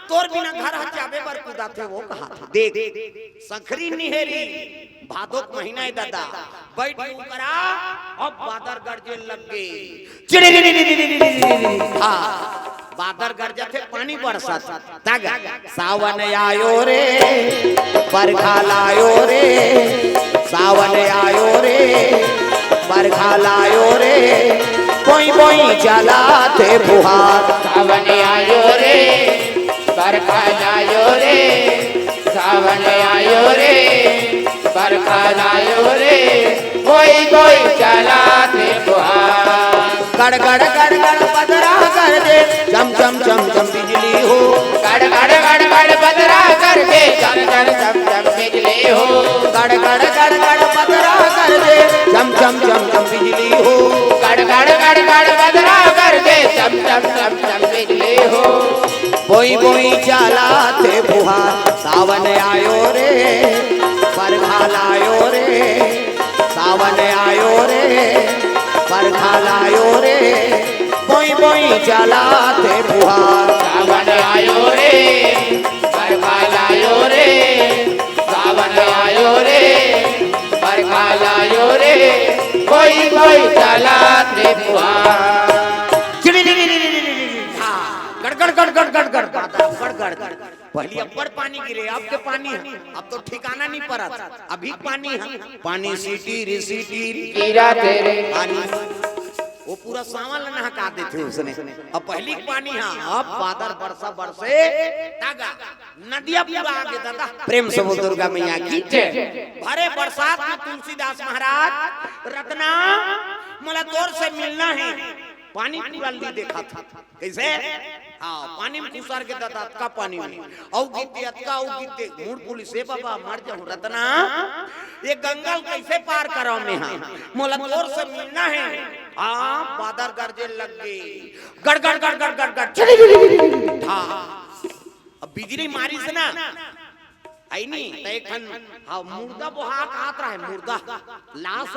तोर बिना घर हचाबे बर कुदा थे वो कहा था। देख संखरी निहेरी, भादो महीना है दादा, बैठ करा अब बादर गरजे लग गए। हाँ बादर गरजे थे, पानी बरसत तागा। सावन आयो रे बरखा लायो रे, सावन आयो रे बरखा लायो रे, कोई कोई चला थे फुहार। सावन आयो रे बरखा लायो रे, सावन आयो रे बरखा लायो रे, कोई कोई चला थे फुहार। गड़ गड़ गड़ गड़ बदरा कर दे, चम चम चम चम बिजली हो। गड़ गड़ गड़ गड़ बदरा कर दे, चम चम चम चम बिजली हो। गड़ गड़ गड़ गड़ बदरा कर दे, चम चम चम चम बिजली हो। गड़ गड़ गड़ गड़ बदरा कर दे, चम चम चम चम बिजली हो। कोई कोई चला थे फुहार। सावन आयो रे बरखा लायो रे, सावन आयो रे बरखा लायो रे, कोई कोई चला थे फुहार। सावन आयो रे बरखा लायो रे, सावन आयो रे बरखा लायो रे, कोई कोई चला थे फुहार। गड़ गड़ गड़ गड़ गड़ गड़ गड़ गड़। पहले अब्बड़ पानी गिरे, अब के पानी है, अब तो ठिकाना नहीं पड़ा। अभी पानी है, पानी सीटी सीटी गिरा तेरे पानी, वो पूरा सावन नहका देते उसने। अब पहली पानी है, अब बादल बरसा बरसे तागा नदिया पूरा आगे दादा। प्रेम से बोल दुर्गा मैया की जय। भरे बरसात में तुलसीदास महाराज, रत्ना मला तोर से मिलना है। पानी पूरा ली देखा था कैसे, हाँ पानी में घुसार के दादा का पानी में औ गीते अतका औ गीते मूड पुलिस से बाबा मर जाऊं। रत्ना ये गंगल कैसे पार कराओ में, हाँ मोला तोर से मिलना है। हाँ बादर गरजे लग गए, गड़ गड़ गड़ गड़ गड़ गड़। हाँ अब बिजली मारी से ना आई नहीं तो एक खन हाँ मुर्दा बोहा खात रहा है, मुर्दा लाश।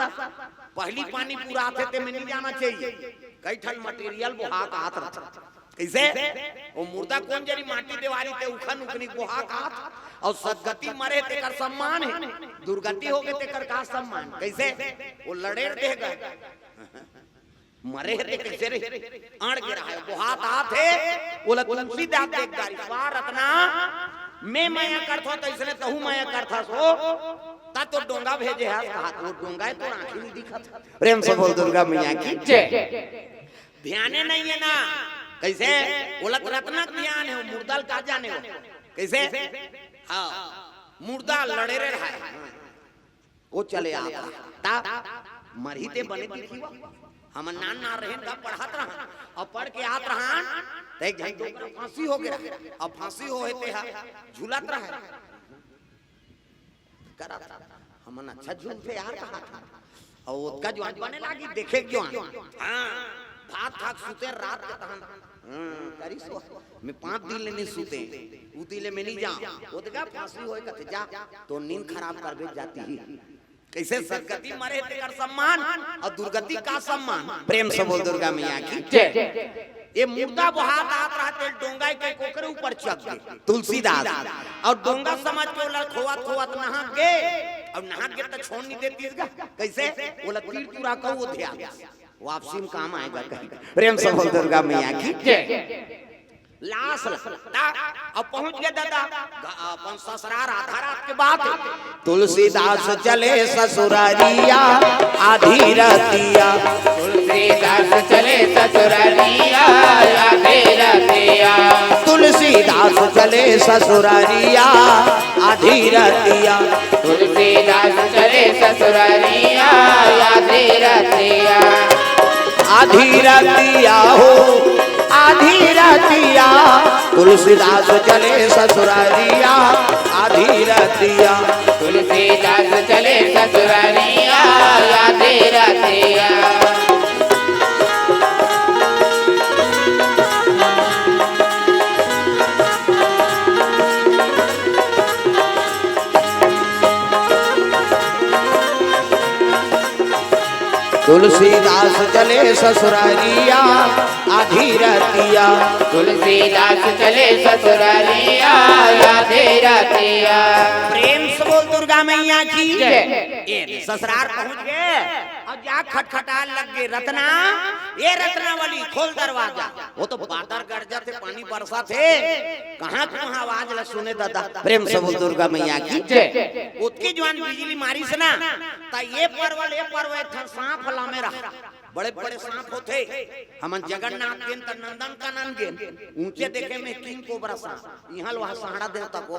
पहली पानी पूरा आते थे में नहीं जाना चाहिए, कई ठन मटेरियल बोहा खात रहा। कैसे वो मुर्दा कौन जरी माटी देवारी ते उखन उखनी बोहा खात, और सदगति मरे ते कर सम्मान है, दुर्गति हो गए ते कर का सम्मान। कैसे वो लड़े देगा मरे थे कैसे रे आड़ के रहा है बोहा तात है। वो तुलसी दास देख गारी वाह रत्ना मैं माया करथा तो इसने तहु माया करथा सो ता तो डोंगा भेजे है हाथ, वो डोंगा है तो आंखें नहीं दिखत। प्रेम से बोल दुर्गा मैया की जय। ध्याने नहीं है ना कैसे उलट रत्ना ध्यान है, मुर्दा का जाने हो कैसे। हाँ मुर्दा लड़े रहा है, वो चले आता ता मरही ते बने दिखी हम नान ना रहे का पढ़ात रहा, और पढ़ के आत रहा तो एक जन तो फांसी हो गया। अब फांसी हो हेते है झूलत रहा करा हमन अच्छा झूलते यार कहा था, और उसका जो बने लागी देखे क्यों। हां भात खाक सुते रात के तहन करी सो मैं 5 दिन ले नहीं सुते, उतीले में नहीं जा ओदगा फांसी होए कथे जा तो नींद खराब करबे जाती ही। कैसे सदगति मरे ते कर सम्मान और दुर्गति का सम्मान। प्रेम से बोल दुर्गा मैया की जय। ये मुर्दा बहात आत रहते डोंगा के कोकरे ऊपर चढ़ गए तुलसीदास, और डोंगा समझ के उलट खोवत खोवत नहा के, अब नहा के तो छोड़ नहीं देती कैसे बोला तीर पूरा को वो ध्यान वापसी में काम आएगा कहीं। प्रेम से बोल दुर्गा मैया की जय। लाश अब पहुंच गए दादा अपन ससुराल आधा रात के बाद। तुलसीदास चले ससुरारिया आधी रातिया, तुलसीदास चले ससुरारिया आधी रातिया, तुलसीदास चले ससुरारिया आधी रातिया, तुलसीदास चले ससुरारिया आधी रातिया, आधी रातिया हो आधी रातिया ससुरारिया, तुलसीदास चले ससुरारिया आधी रतिया। तुलसीदास चले ससुरारिया आधी रतिया। तुलसीदास चले ससुरारिया आधी रतिया। तुलसीदास चले ससुरारिया आधी रतिया। प्रेम से बोल दुर्गा मैया की जय। ससुराल पहुंच गए और जा खटखटा लग गए, रत्ना ये रत्ना वाली खोल दरवाजा। वो तो बादर गरजा थे, पानी बरसा थे, कहाँ कहाँ आवाज ल सुने दादा। प्रेम से बोल दुर्गा मैया की जय। उसकी जवान बिजली मारी से ना ता ये परवल सांप फला में रहा। बड़े बड़े सांप होते, हमन जगन्नाथ गेन त नंदन कानन गेन, ऊंचे देखे में किंग कोबरा सांप। यहाँ लोहा सहारा देवता को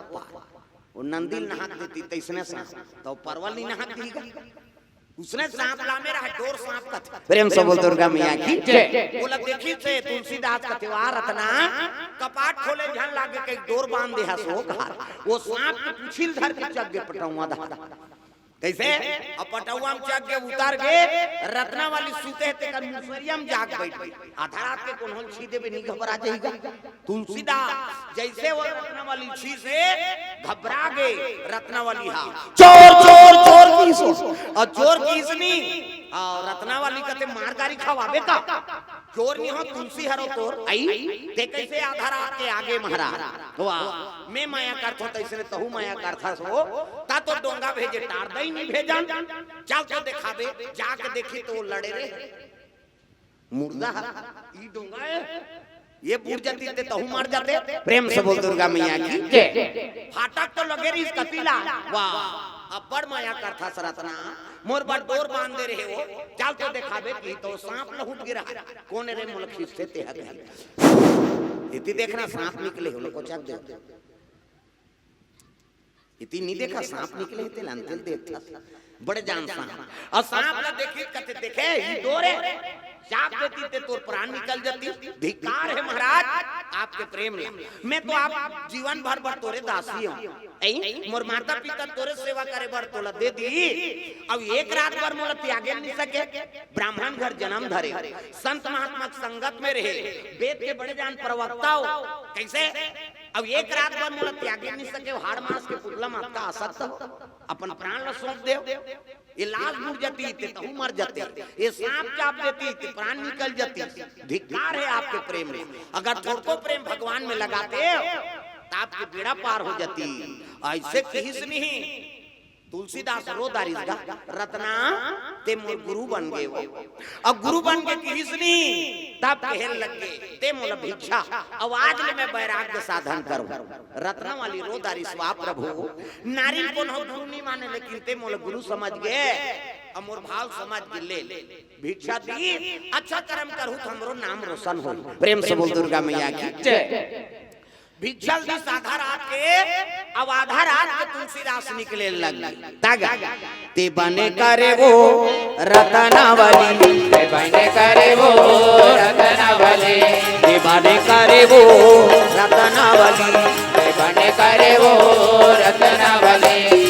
वो नंदी नहाक देती तैसने सांप, तो परवल नहीं नहाक देगा। उसने सांप लामे रहा, डोर सांप का था। प्रेम से बोल दुर्गा मैया की जय। बोला देखी से तुलसीदास का त्योहार रत्ना कपाट खोले झन लागे के डोर बांध दे हसो कहा। वो सांप के पुछिल धर के चग गए पटौवा दा। कैसे अब पटौवा में चग के उतार गए, रत्ना वाली सूते ते कर मुसरिया में जाग बैठ गई। आधा रात के कोनहोल छीदे भी नहीं घबरा जाएगा। तुलसीदास जैसे वो रत्ना वाली छी से घबरा गए। रत्ना वाली हा चोर चोर चोर किसो और चोर किसनी और रत्ना वाली कहते मार गारी खावाबे का। चोर नहीं हो तुलसी हरो तोर आई ते कैसे आधा रात के आगे महाराज वाह मैं माया करथो तैसने तहु माया करथा सो ता तो डोंगा भेजे टार दई नहीं भेजन। चल तो दिखाबे जाके देखी तो लड़े रे मुर्दा ई डोंगा है ये बुढ़ जाती ते तहु मार जाते। प्रेम से बोल दुर्गा मैया की जय। फाटक तो लगे रही कपिला वाह अब बड़ माया करथा सरतना मोर बड़ डोर बांध दे रहे हो। चल तो दिखाबे की तो सांप लहुट गिरा कौन रे मुल्क खिसते ते है। इति देखना सांप निकले हो लोग को चक दे। इति नहीं देखा सांप निकले थे लंतल देखता बड़े जान सांप और सांप ला देखी कहते देखे ये डोर है चाप देती ते तोर प्राण निकल जाती। धिक्कार है महाराज आपके प्रेम में। मैं तो आप जीवन भर भर तोरे दासी हूँ। मोर माता पिता तोरे सेवा करे बर तोला दे दी। अब एक रात भर मोला त्यागे नहीं सके। ब्राह्मण घर जन्म धरे, संत महात्मा संगत में रहे, वेद के बड़े जान प्रवक्ता हो। कैसे अब एक रात भर मोला त्यागे नहीं सके। हाड़ मास के पुतला माता आसक्त हो, अपन प्राण ला सौंप दे। ये लाश मुड़ जाती ते तहु मर जाते। ये सांप चाप देती ते प्राण निकल जाती। धिक्कार है आपके प्रेम में। अगर थोड़को प्रेम भगवान में लगाते तो आपकी बेड़ा पार हो जाती। ऐसे किस नहीं तुलसीदास रो दारिस का रत्ना ते मोर गुरु बन गए वो। अब गुरु बन के किस नहीं तब कहने लग गए ते मोला भिक्षा आवाज ले मैं वैराग्य साधन करूं। रत्ना वाली रो दारिस वा प्रभु नारी को न गुरु नहीं माने लेकिन ते मोला गुरु समझ गए। अमोर भाव समझ के ले भिक्षा दी अच्छा कर्म करूं तो हमरो नाम रोशन हो। प्रेम से बोल दुर्गा मैया की जय। भिक्षा दी साधा रात के अब आधा रात के तुलसीदास निकले लगी तागा ते बने करे वो रत्नावली ते बने करे वो रत्नावली ते बने करे वो रत्नावली ते बने करे वो रत्नावली।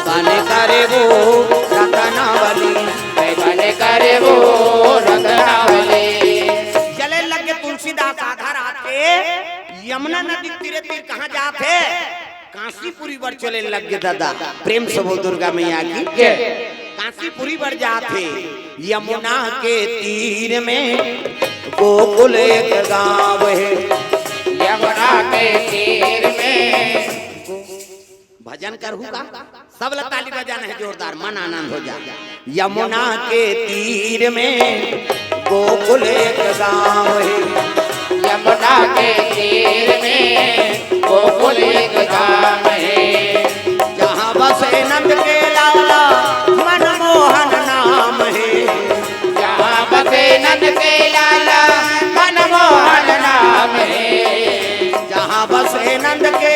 बने करे वो रत्नावली बने करे वो रत्नावली। चले लगे तुलसीदास आधा रात के यमुना नदी तीरे तीर कहाँ जाते काशीपुरी बर चले लगे दादा। प्रेम से बोल दुर्गा मैया की जय। काशीपुरी बर जाते यमुना के तीर में गोकुल एक गाँव है। यमुना के तीर में भजन करूँ का सब ताली बजाना है जोरदार मन आनंद हो जाए। यमुना के तीर में गोकुल एक गाँव है। यमुना के तीर में गोकुल एक गाँव है। जहाँ बसे नंद के लाला मनमोहन नाम है। जहाँ बसे नंद के लाला मनमोहन नाम है। जहाँ बसे नंद के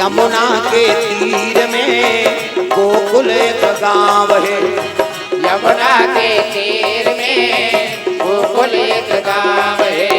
यमुना के तीर में गोकुल एक गाँव है। यमुना के तीर में गोकुल एक गाँव है।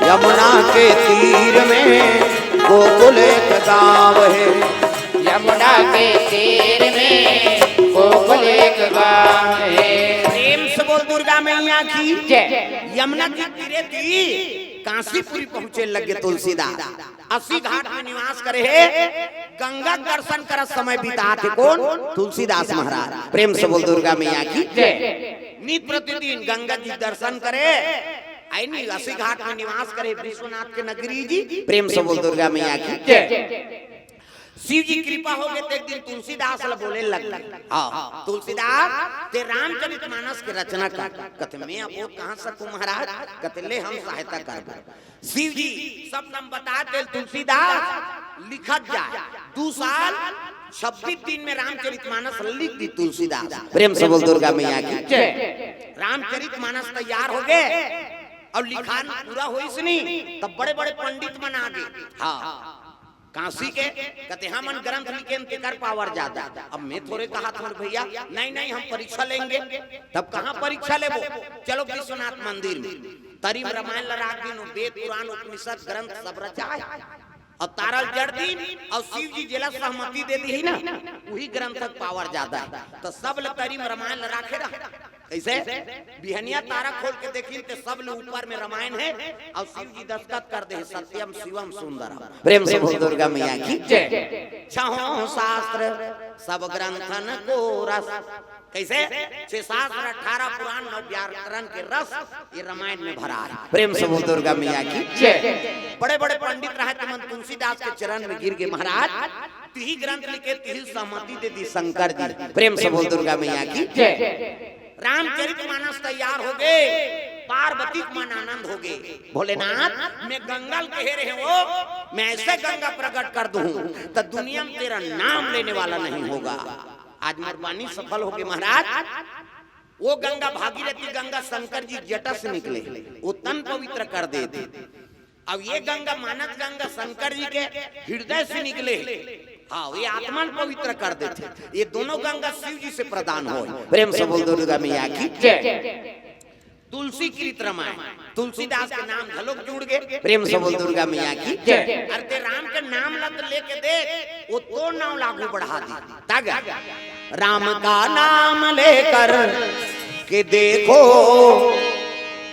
यमुना के तीर में गोकुल एक गाँव है। यमुना के तीर में गोकुल एक गाँव है। प्रेम से बोल दुर्गा मैया की जय। यमुना के तीरे थी काशीपुरी पहुंचे लगे तुलसीदास। 80 घाट में निवास करे है। गंगा दर्शन कर समय बिता थे कौन? तुलसीदास महाराज। प्रेम से बोल दुर्गा मैया की जय। नित प्रतिदिन गंगा जी दर्शन करे। आई 80 घाट में निवास करे विश्वनाथ के नगरी जी। प्रेम से बोल दुर्गा मैया की जय। शिव जी कृपा हो गए तो एक दिन तुलसीदास ला बोले लग तुलसीदास ते रामचरित मानस के रचना कर। कहते मैं अब कहां सकूं महाराज? कहते ले हम सहायता कर। शिव जी सब नाम बताते तुलसीदास लिखत जाए। 2 साल 26 दिन में रामचरित मानस लिख दी तुलसीदास। प्रेम से बोल दुर्गा मैया की जय। रामचरित मानस तैयार हो गए और लिखान पूरा हो इसनी तब बड़े बड़े पंडित बना गए। हाँ काशी के कहते हम ग्रंथ लिखे के कर पावर ज्यादा। अब मैं थोड़े कहा था भैया नहीं हम परीक्षा लेंगे। तब कहाँ परीक्षा ले? चलो विश्वनाथ मंदिर में तरीम रामायण लड़ा दिन वेद पुराण उपनिषद ग्रंथ सब रचाए और तारल जड़ दिन और शिव जी जिला सहमति दे दी ना वही ग्रंथ तक पावर ज्यादा है। तो सब लोग तरीम रामायण रखे रहा कैसे बिहनिया तारा खोल के देखी तो सब लोग ऊपर में रामायण है और शिव जी दस्तखत कर दे सत्यम शिवम सुंदर। प्रेम से बोल दुर्गा मैया की जय। छहों शास्त्र सब ग्रंथन को रस कैसे 6 शास्त्र 18 पुराण 9 व्याकरण के रस ये रामायण में भरा है। प्रेम से बोल दुर्गा मैया की जय। बड़े बड़े पंडित रहे थे मन तुलसीदास के चरण में गिर गए महाराज। तिही ग्रंथ लिखे तिही सहमति दे दी शंकर जी। प्रेम से बोल दुर्गा मैया की जय। रामचरित मानस तैयार हो गए। पार्वती को मन आनंद हो गए। भोलेनाथ मैं गंगा कह रहे हो मैं ऐसे गंगा प्रकट कर दूं तो दुनिया में तेरा नाम लेने वाला नहीं होगा। आज मेहरबानी सफल हो गए महाराज। वो गंगा भागीरथी गंगा शंकर जी जटा से निकले वो तन पवित्र कर देते। अब ये गंगा मानस गंगा शंकर जी के हृदय से निकले। हाँ ये आत्मा पवित्र कर देते। ये दोनों गंगा शिव जी से प्रदान हो। प्रेम से बोल दुर्गा मैया की जय। तुलसी कृत रामायण तुलसीदास के नाम झलोक जुड़ गए। प्रेम से बोल दुर्गा मैया की जय। अरे राम के नाम लत लेके देख वो तो नाम लागू बढ़ा दी तागा। राम का नाम लेकर के देखो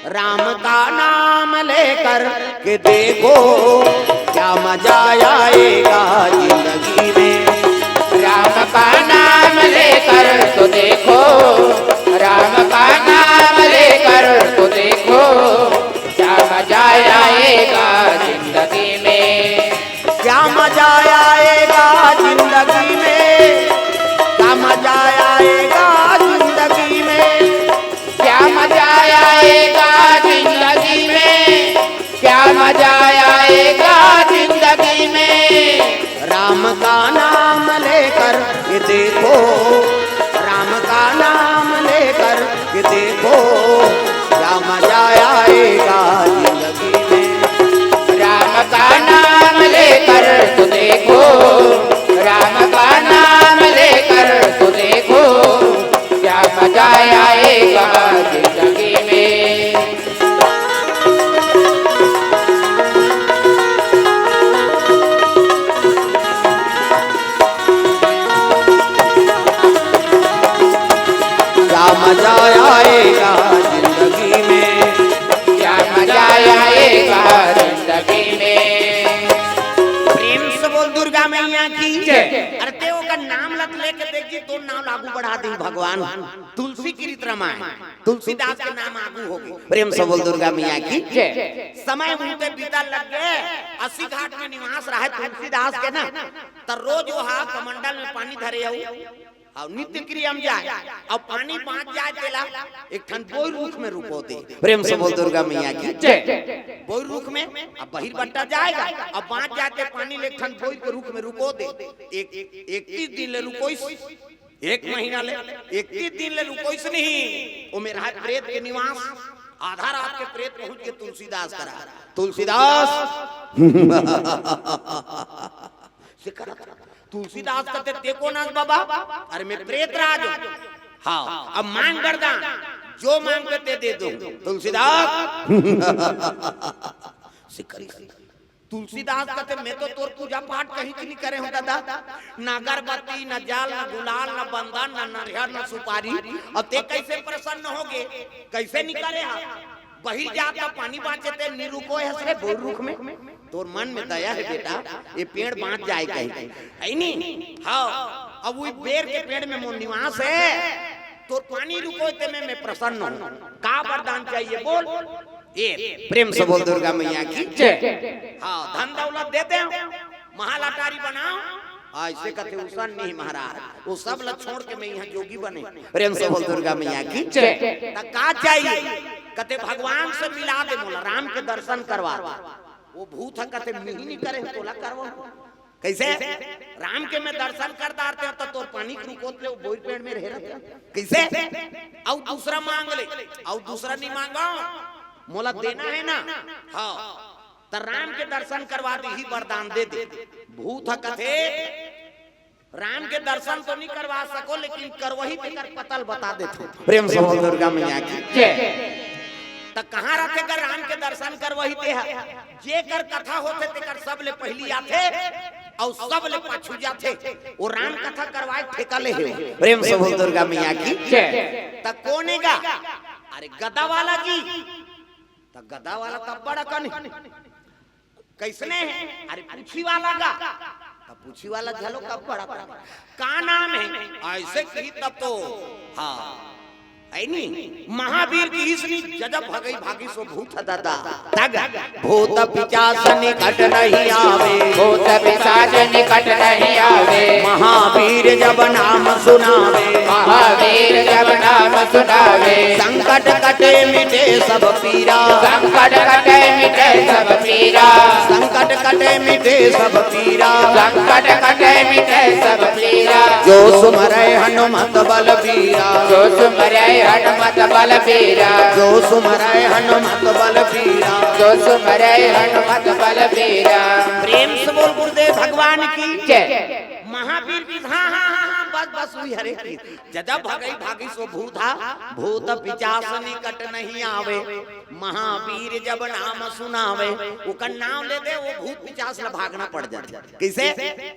राम का नाम लेकर के देखो क्या मजा आएगा जिंदगी में। राम का नाम लेकर तो देखो राम का नाम लेकर तो देखो क्या मजा आएगा जिंदगी में। क्या मजा आएगा जिंदगी में। क्या मजा आएगा जिंदगी में। क्या मजा आएगा जिंदगी में। क्या मजा आएगा जिंदगी में। राम का नाम लेकर के देखो राम का नाम लेकर के देखो क्या मजा आएगा जिंदगी में। राम का नाम लेकर तो देखो राम का नाम लेकर तो देखो क्या मजा आएगा जिंदगी में। क्या मजा आएगा जिंदगी में। क्या मजा आएगा जिंदगी में। प्रेम से बोल दुर्गा मैया की जय। अरे तेओ का नाम लत लेके देखी तो नाम लागू बढ़ा दी भगवान। तुलसी कृत रामायण तुलसीदास के नाम आगू हो गए। प्रेम से बोल दुर्गा मैया की जय। समय उनके बीता लग गए। 80 घाट में निवास रहे तुलसीदास के ना तो रोज वहाँ कमंडल में पानी धरे और नित्य क्रिया में जाए अब पानी बाँच जाए तेला एक ठन बोई रुख में रुको दे। प्रेम से बोल दुर्गा मैया की जय। बोई रुख में अब बहिर बट्टा जाएगा, अब बाँच जाते पानी ले ठन बोई के रुख में रुको दे। 21 दिन ले रुको, 1 महीना ले 21 दिन ले रुको नहीं। वो मेरा प्रेत के निवास आधा रात के प्रेत पहुंच के तुलसीदास करा। तुलसीदास तुलसीदास कहते देखो ना बाबा, अरे मैं प्रेत राज हूं। हाँ अब मांग वरदान, जो मांगते दे दो। तुलसीदास तुलसीदास कहते मैं तो तोर पूजा पाठ कहीं की नहीं करे हूं दादा, ना अगरबत्ती न जाल न गुलाल न बंधन न नरियर न सुपारी। अब ते कैसे प्रसन्न होगे, कैसे निकले बहिर जाता पानी बाँचे थे निरुको है बोल रुख में। तोर मन में दया है बेटा, ये पेड़ बाँच जाए कहीं है नहीं। हाँ अब वो बेर के पेड़ में मोर निवास है, तो पानी रुको ते मैं प्रसन्न हूँ। का वरदान चाहिए बोल। ये प्रेम से बोल दुर्गा मैया की जय। हाँ धन दौलत देते हो, महल अटारी बनाओ। ऐसे कहते उसन नहीं महाराज, वो सब लग छोड़ के मैं यहाँ जोगी बने। प्रेम से बोल दुर्गा मैया की जय। का चाहिए कहते भगवान से मिला दे, बोला राम के दर्शन करवा। वो भूत है कहते मिल नहीं करे तोला करवा। कैसे राम के मैं दर्शन कर दारते हो तो पानी रुकोत ले बोई पेड़ में रह रहे कैसे। और दूसरा मांग ले, और दूसरा नहीं मांगो, मोला देना है ना। हाँ तो राम के दर्शन करवा दे ही वरदान दे दे। भूत कथे राम के दर्शन तो नहीं करवा सको, लेकिन करवही पे कर पतल बता देते। प्रेम से बोल दुर्गा मैया की जय। तो कहाँ रखे कर राम के दर्शन करवही ते है, जे कर कथा होते ते कर सब ले पहली आथे और सब ले पाछू जाथे। वो राम कथा करवाए ठेका ले है। प्रेम से बोल दुर्गा मैया की जय। तो कोनेगा अरे गदा वाला जी, तो गदा वाला तब बड़ा कन कैसने है। अरे पूछी वाला गा, तब पूछी वाला झलो कब बड़ा का नाम है ऐसे की तब तो। हाँ महावीर की इसनी जजब भगई भागी सो भूत दादा तग भूत पिशाच निकट नहीं आवे, भूत पिशाच निकट नहीं आवे। महावीर जब नाम सुनावे, महावीर जब नाम सुनावे। संकट कटे मिटे सब पीरा, संकट कटे मिटे सब पीरा। संकट कटे मिटे सब पीरा, संकट कटे मिटे सब पीरा। जो सुमरै हनुमत बलबीरा, जो सुमरै हनुमत बलबीरा। जो सुमरै हनुमत बलबीरा, जो सुमरै हनुमत बलबीरा। प्रेम से बोल गुरुदेव भगवान की जय। महावीर की हाँ हाँ हाँ हाँ बस बस हुई हरे की जजब भगई भागी सो भूता। भूत पिशाच निकट नहीं आवे, महावीर जब नाम सुनावे। उकर नाम ले दे वो भूत पिशाच ला भागना पड़ जाते। कैसे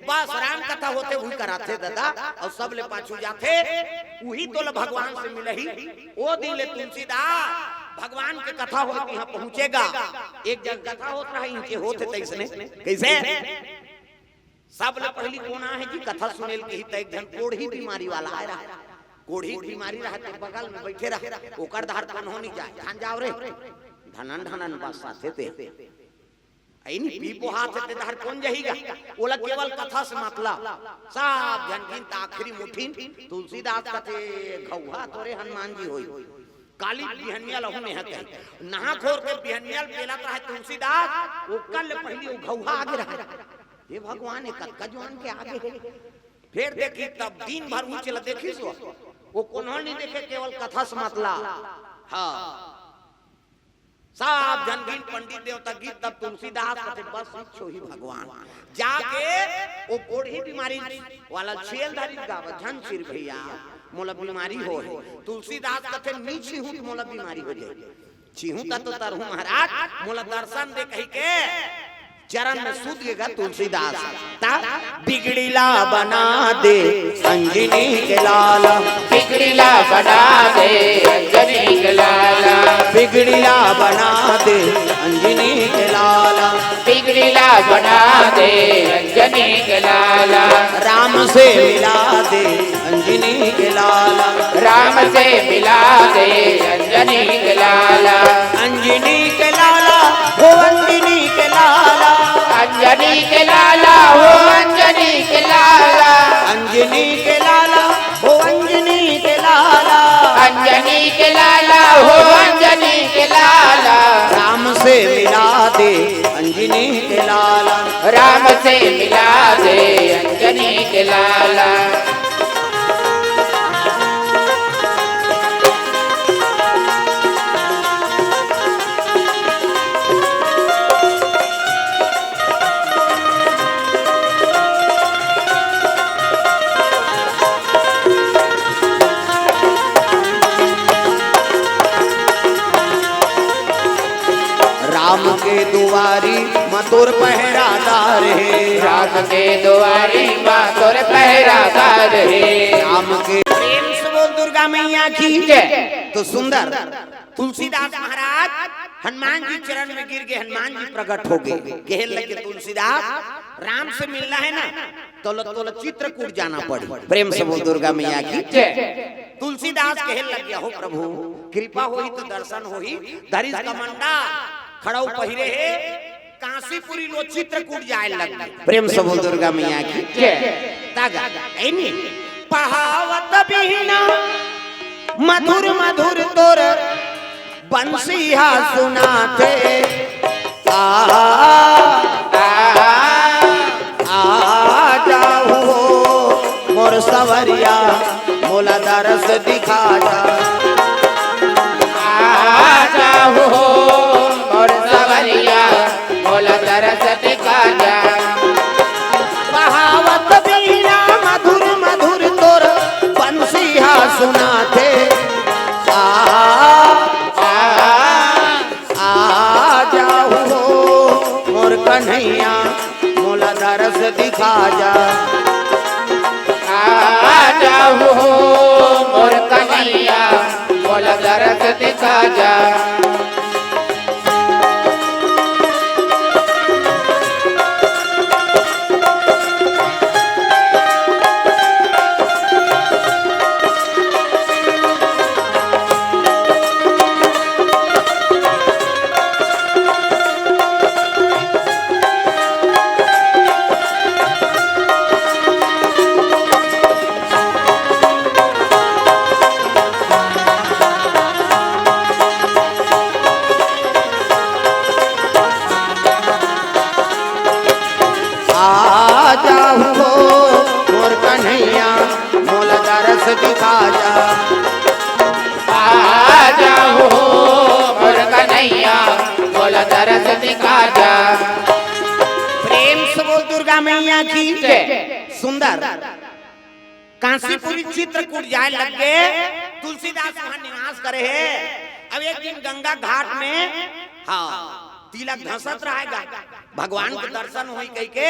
बस राम कथा होते हुई कराते दादा, और सब ले पाछू जाते वही तो ले भगवान से मिलही। वो दिन ले तुलसीदास भगवान के कथा होती यहाँ पहुँचेगा। एक जन कथा होता है इनके होते तैसने कैसे सब ले पहली कोना है जी कथा सुनेल के ही एक जन कोढ़ी बीमारी वाला आए रहा। कोढ़ी बीमारी रहते बगल में बैठे रहा, ओकर धार कौन हो नहीं जाए ध्यान जाओ रे धनन धनन बस साथे ते ऐनी पीपो हाथ ते धार कौन जहीगा। ओला केवल कथा से मतलब सब जनगिन आखिरी मुठीन तुलसीदास कथे घौहा तोरे हनुमान जी होई। काली बिहनियल हूं ने हते नहा खोर के बिहनियल पेला रहा तुलसीदास। ओकर ले पहली घौहा आगे रहा। ये भगवान है कक्का जवान के आगे है। फिर देखी तब दिन भर ऊंचे ला देखी सो वो कोनो नहीं देखे, केवल कथा से मतलब। हाँ सब जनगिन पंडित देवता गीत तब तुलसीदास कहते बस इच्छो ही भगवान जाके वो कोढ़ी बीमारी वाला छेलधारी गावा झन सिर भैया मोला बीमारी हो है। तुलसीदास कहते नीची हूं तो मोला बीमारी हो जाए, छीहू तो तरहू महाराज मोला दर्शन दे कही के चरण में सूदिएगा तुलसीदास। बिगड़ीला बना दे अंजनी के लाला, बिगड़ीला बना दे अंजनी के लाला। बिगड़ीला बना दे अंजनी के लाला, बिगड़ीला बना दे अंजनी के लाला। राम से मिला दे अंजनी के लाला, राम से मिला दे अंजनी के लाला। अंजनी के लाला हो अंजनी के लाला, अंजनी के लाला हो अंजनी के लाला। अंजनी के लाला हो राम से मिला दे अंजनी के लाला। राम के दुआरी मतुर पहरादार है, राम के दुआरी मातुर पहरादार है। राम के प्रेम से बोल दुर्गा मैया की जय। तो सुंदर तुलसीदास महाराज हनुमान जी चरण में गिर गए, हनुमान जी प्रकट हो गए, कहे लगे तुलसीदास राम से मिलना है ना तो चित्रकूट जाना पड़े। प्रेम से बोल दुर्गा मैया की जय। तुलसीदास कहे लग गया, हो प्रभु कृपा होई तो दर्शन होई, धरिस कमंडा खड़ाऊ पहिरे है, काशीपुरी लो चित्रकूट जाए लग गए। प्रेम से बोल दुर्गा मैया की जय। तागा ऐनी पहावत बिना मधुर मधुर तोर बंसिया सुनाते आ जाओ मोर सवरिया मोला दरस दिखा जा, आ जाओ मोर सवरिया मोला दरस दिखा जा। बहावत बीना मधुर मधुर तोर बंसिया सुनाते आ जाओ मोर कन्हैया मोला दरस दिखा जा, आ जाओ मोर कन्हैया मोला दरस दिखा जा। आ जाओ मोर कन्हैया मोला दरस दिखा जा, आ जाओ मोर कन्हैया मोला दरस दिखा जा। प्रेम से बोल दुर्गा मैया की जय। सुंदर काशीपुरी चित्रकूट जाए लग गए, तुलसीदास वहां निवास करे है। अब एक दिन गंगा घाट में हाँ तिलक धसत रहेगा, भगवान के दर्शन हुई कह के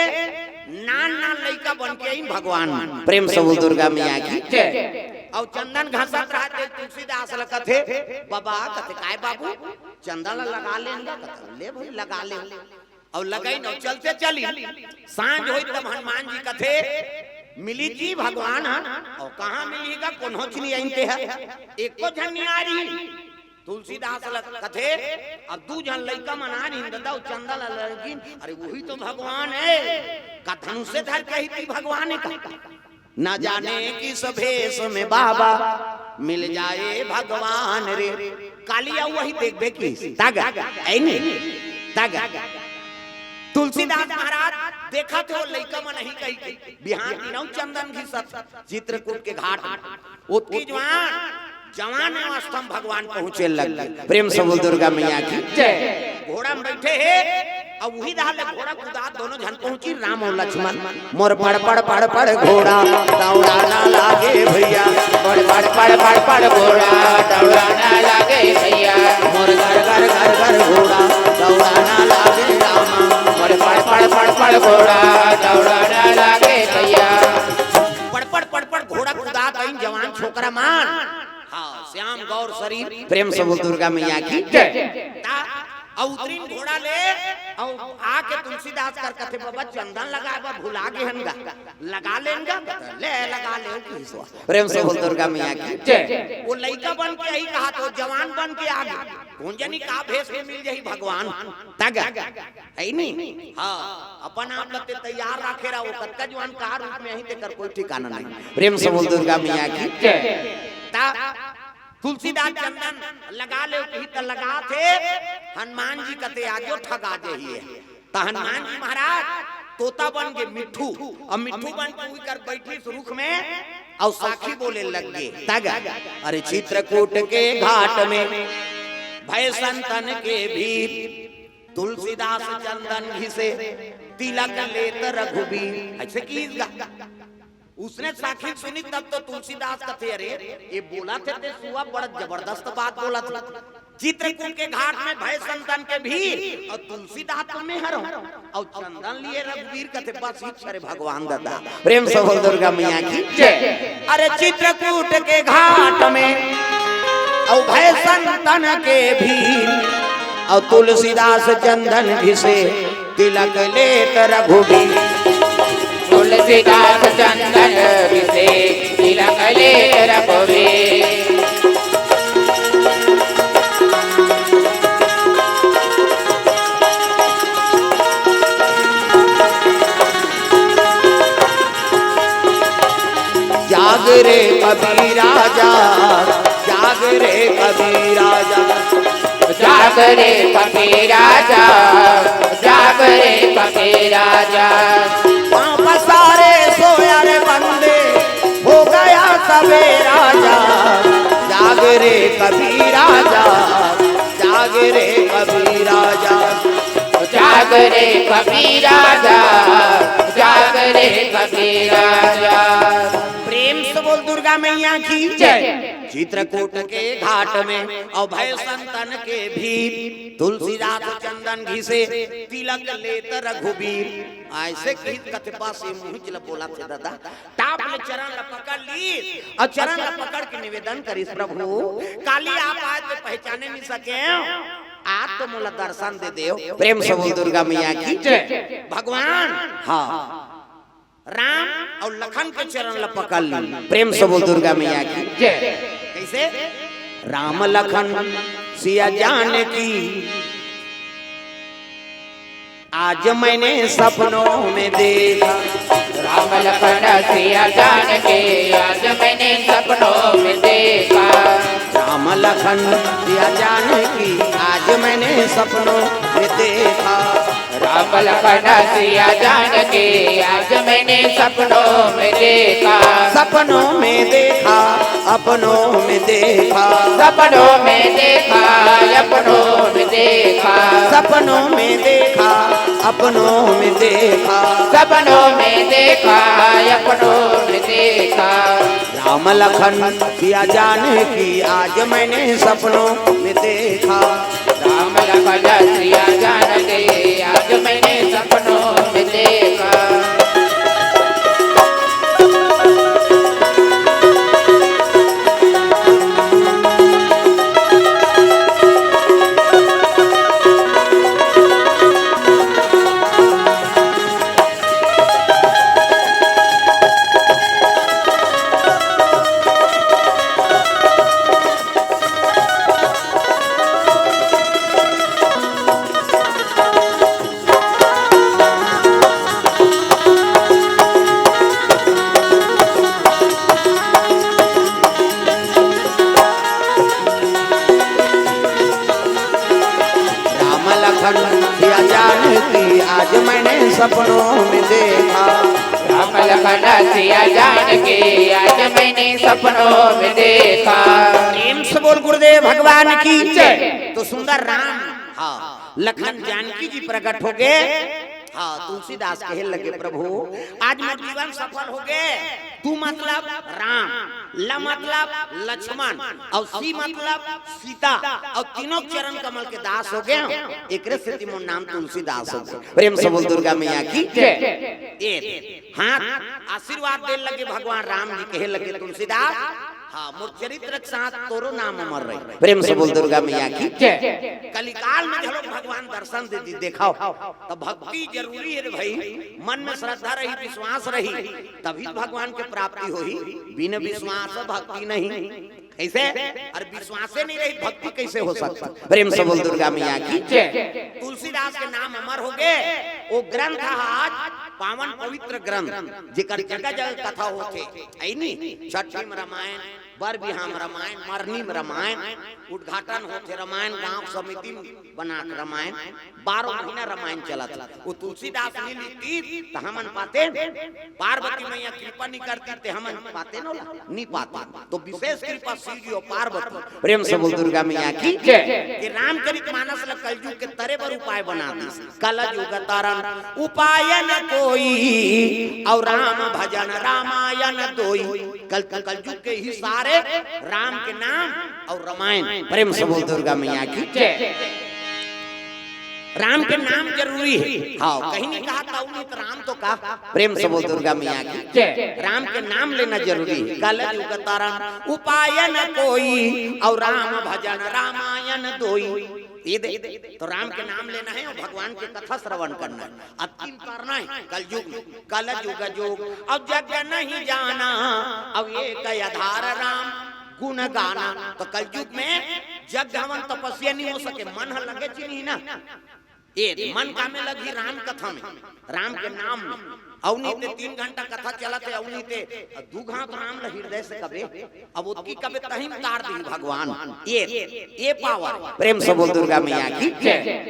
नान नान लड़का बन के ही भगवान प्रेम से बोल दुर्गा मैया की जय। और चंदन घसत रहते तुलसीदास कथे बाबा कथे काय बाबू चंदन लगा लेंगे, ले भाई लगा ले और लगाई न चलते चली सांझ होई तब हनुमान जी कथे मिली जी भगवान और कहाँ मिलेगा कोनो चीनी आइते है एको झनियारी तुलसीदास कथे अब दू जन लइका मना हिंदा चंदन लगिन, अरे वही तो भगवान है का धनुष से धर कही थी भगवान का, न जाने किस भेष में बाबा मिल जाए भगवान रे, कालिया वही देखबे की तागा ऐनी तागा। तुलसीदास महाराज देखा थे वो लइका मन नहीं कही बिहान दिनौ चंदन घिसत चित्रकूट के घाट ओतकी जवान स्तंभ भगवान पहुंचे लग गए। प्रेम से बोल दुर्गा मैया की जय। घोड़ा में बैठे है अब वही दाल घोड़ा कुदा दोनों जन पहुंची राम और लक्ष्मण मोर पड़ पड़ पड़ पड़ घोड़ा दौड़ाना लागे भैया, पड़ पड़ पड़ पड़ पड़ घोड़ा दौड़ाना लागे भैया, मोर घर घर घर घर घोड़ा दौड़ाना लागे रामा, पड़ पड़ पड़ पड़ पड़ घोड़ा दौड़ाना लागे भैया। पड़ पड़ पड़ घोड़ा कुदा कहीं जवान छोकरा मान हाँ श्याम गौर शरीर प्रेम से बोल दुर्गा मैया की जय। औतरीन घोड़ा ले और आके तुलसीदास कर कथे बाबा चंदन लगाबा भुला गे हनगा लगा लेंगा ले लगा ले प्रेम से बोल दुर्गा मैया की जय। वो लइका बन के यही कहा तो जवान बन के आ गया कौन जानी का भेष में मिल जाई भगवान तागा है नहीं हां अपन आप लगते तैयार रखे रहा वो कत्का जवान का रूप में यही देकर कोई ठिकाना नहीं। प्रेम से बोल दुर्गा मैया की जय। ता तुलसीदास चंदन लगा ले तो लगा थे हनुमान जी कते आजो ठगा दे ही है तो हनुमान जी महाराज तोता बन गए मिट्ठू, और मिट्ठू बन के कर बैठी रुख में और साखी बोले लग गए तग। अरे चित्रकूट के घाट में भय संतन के भीर, तुलसीदास चंदन घिसे तिलक लेत रघुबीर। ऐसे की उसने साखी सुनी तब तो तुलसीदास का थे अरे ये बोला थे ते सुआ बड़ा जबरदस्त बात बोला था। चित्रकूट के घाट में भय संतन के भीर और तुलसीदास तो में हरो और चंदन लिए रघुवीर का थे। बस इच्छा रे भगवान दादा प्रेम से बोल दुर्गा मैया की जय। अरे चित्रकूट के घाट में और भय संतन के भीर और तुलसीदास चंदन घिसे तिलक लेत रघुबीर। तुलसीदास चंदन घिसे तिलक लेत रघुबीर। जाग रे कबीरा जाग, जाग रे कबीरा जाग, जाग रे कबीरा जाग, जाग रे कबीरा जाग। पसारे सोया रे बंदे हो गया सवेरा जाग, जाग रे कबीरा जाग, जाग रे कबीरा जाग, जाग रे कबीरा जाग, जाग रे कबीरा जाग। प्रेम से बोल दुर्गा मैया की जय। चित्रकूट के घाट में और भय संतन के भीर, तुलसीदास चंदन घिसे तिलक लेत रघुबीर। ऐसे की कथपा से मुंह बोला थे दादा टाप ले चरण ल पकड़ ली और चरण ल पकड़ के निवेदन करी प्रभु काली आप आज में पहचाने नहीं सके आप तो मोला दर्शन दे देओ। प्रेम से बोल दुर्गा मैया की जय। भगवान हाँ राम और लखन के चरण ल पकड़ ली। प्रेम से बोल दुर्गा मैया की जय। कैसे राम लखन सिया जानकी आज मैंने सपनों में देखा। राम लखन सिया जानकी आज मैंने सपनों में देखा। राम लखन सिया जानकी आज मैंने सपनों में देखा। राम लखन सिया जानकी आज मैंने सपनों में देखा। सपनों में देखा अपनों में देखा, सपनों में देखा अपनों में देखा। सपनों में देखा अपनों में देखा, सपनों में देखा अपनों में देखा। राम लखन सिया जानकी आज मैंने सपनों में देखा। राम लखन सिया जानकी आज मैंने सपनों में देखा। आज मैंने सपनों में देखा। राम लखन सिया जानकी आज मैंने सपनों में देखा। प्रेम से बोल गुरुदेव भगवान की जय। तो सुंदर राम हाँ लखन जानकी जी प्रकट हो गए। हाँ तुलसीदास कहे लगे प्रभु आज मैं जीवन सफल हो गए। तू मतलब राम, ल मतलब लक्ष्मण और सी मतलब सीता और तीनों चरण कमल के दास हो गए। एक मोर नाम तुलसीदास हो गए। प्रेम से बोल दुर्गा मैया की जय। हाथ आशीर्वाद दे लगे भगवान राम जी कहे लगे तुलसीदास हाँ मोर चरित्र के साथ तोरो नाम अमर रही। प्रेम से बोल दुर्गा मैया की जय। कलिकाल में चलो भगवान दर्शन दे दी देखाओ तो भक्ति जरूरी है भाई। मन में श्रद्धा रही विश्वास रही तभी भगवान के प्राप्ति होही। बिना विश्वास भक्ति नहीं। कैसे अरे विश्वास नहीं रही भक्ति कैसे हो सकता। प्रेम से बोल दुर्गा मैया की जय। तुलसीदास के नाम अमर हो गए। वो ग्रंथ आज पावन पवित्र ग्रंथ जिकर जगह जगह कथा होते छठी में रामायण बर बिहाम रामायण, मरनी में रामायण, उद्घाटन होते रामायण, गांव समिति बना के रामायण, 12 महीना रामायण चला था। वो तुलसीदास ने लिखती तो हमन पाते, पार्वती मैया कृपा नहीं करती थे हमन पाते ना, नहीं पाते। तो विशेष कृपा शिव जी और पार्वती, प्रेम से बोल दुर्गा मैया की जय। कि रामचरितमानस ल कलयुग के तरे बर उपाय बना दी, कलयुग तरन उपाय न कोई, और राम भजन रामायण दोई। कलयुग के ही सारे राम के नाम और रामायण, प्रेम से बोल दुर्गा मैया की जय। राम के नाम जरूरी है, हाँ कहीं नहीं कहा था तो राम तो कहा, प्रेम से बोल दुर्गा मैया की जय। राम के नाम लेना जरूरी है, कलयुग तरन उपाय न कोई, और राम भजन रामायण दोई। ये दे तो राम के नाम लेना है और भगवान की कथा श्रवण करना है, अंतिम करना है कलयुग में, कलयुग जोग अब जग नहीं जाना, अब एक आधार राम गुण गाना। तो कलयुग में जग हवन तपस्या नहीं हो सके, मन लगे चिन्ही ना, ये मन का में लगी राम कथा में, राम के नाम में। अवनी ते 3 घंटा कथा चला थे, अवनी ते 2 घाट राम ल हृदय से कबे, अब उसकी कबे तहिम तार दी भगवान। ये पावर, प्रेम से बोल दुर्गा मैया की जय।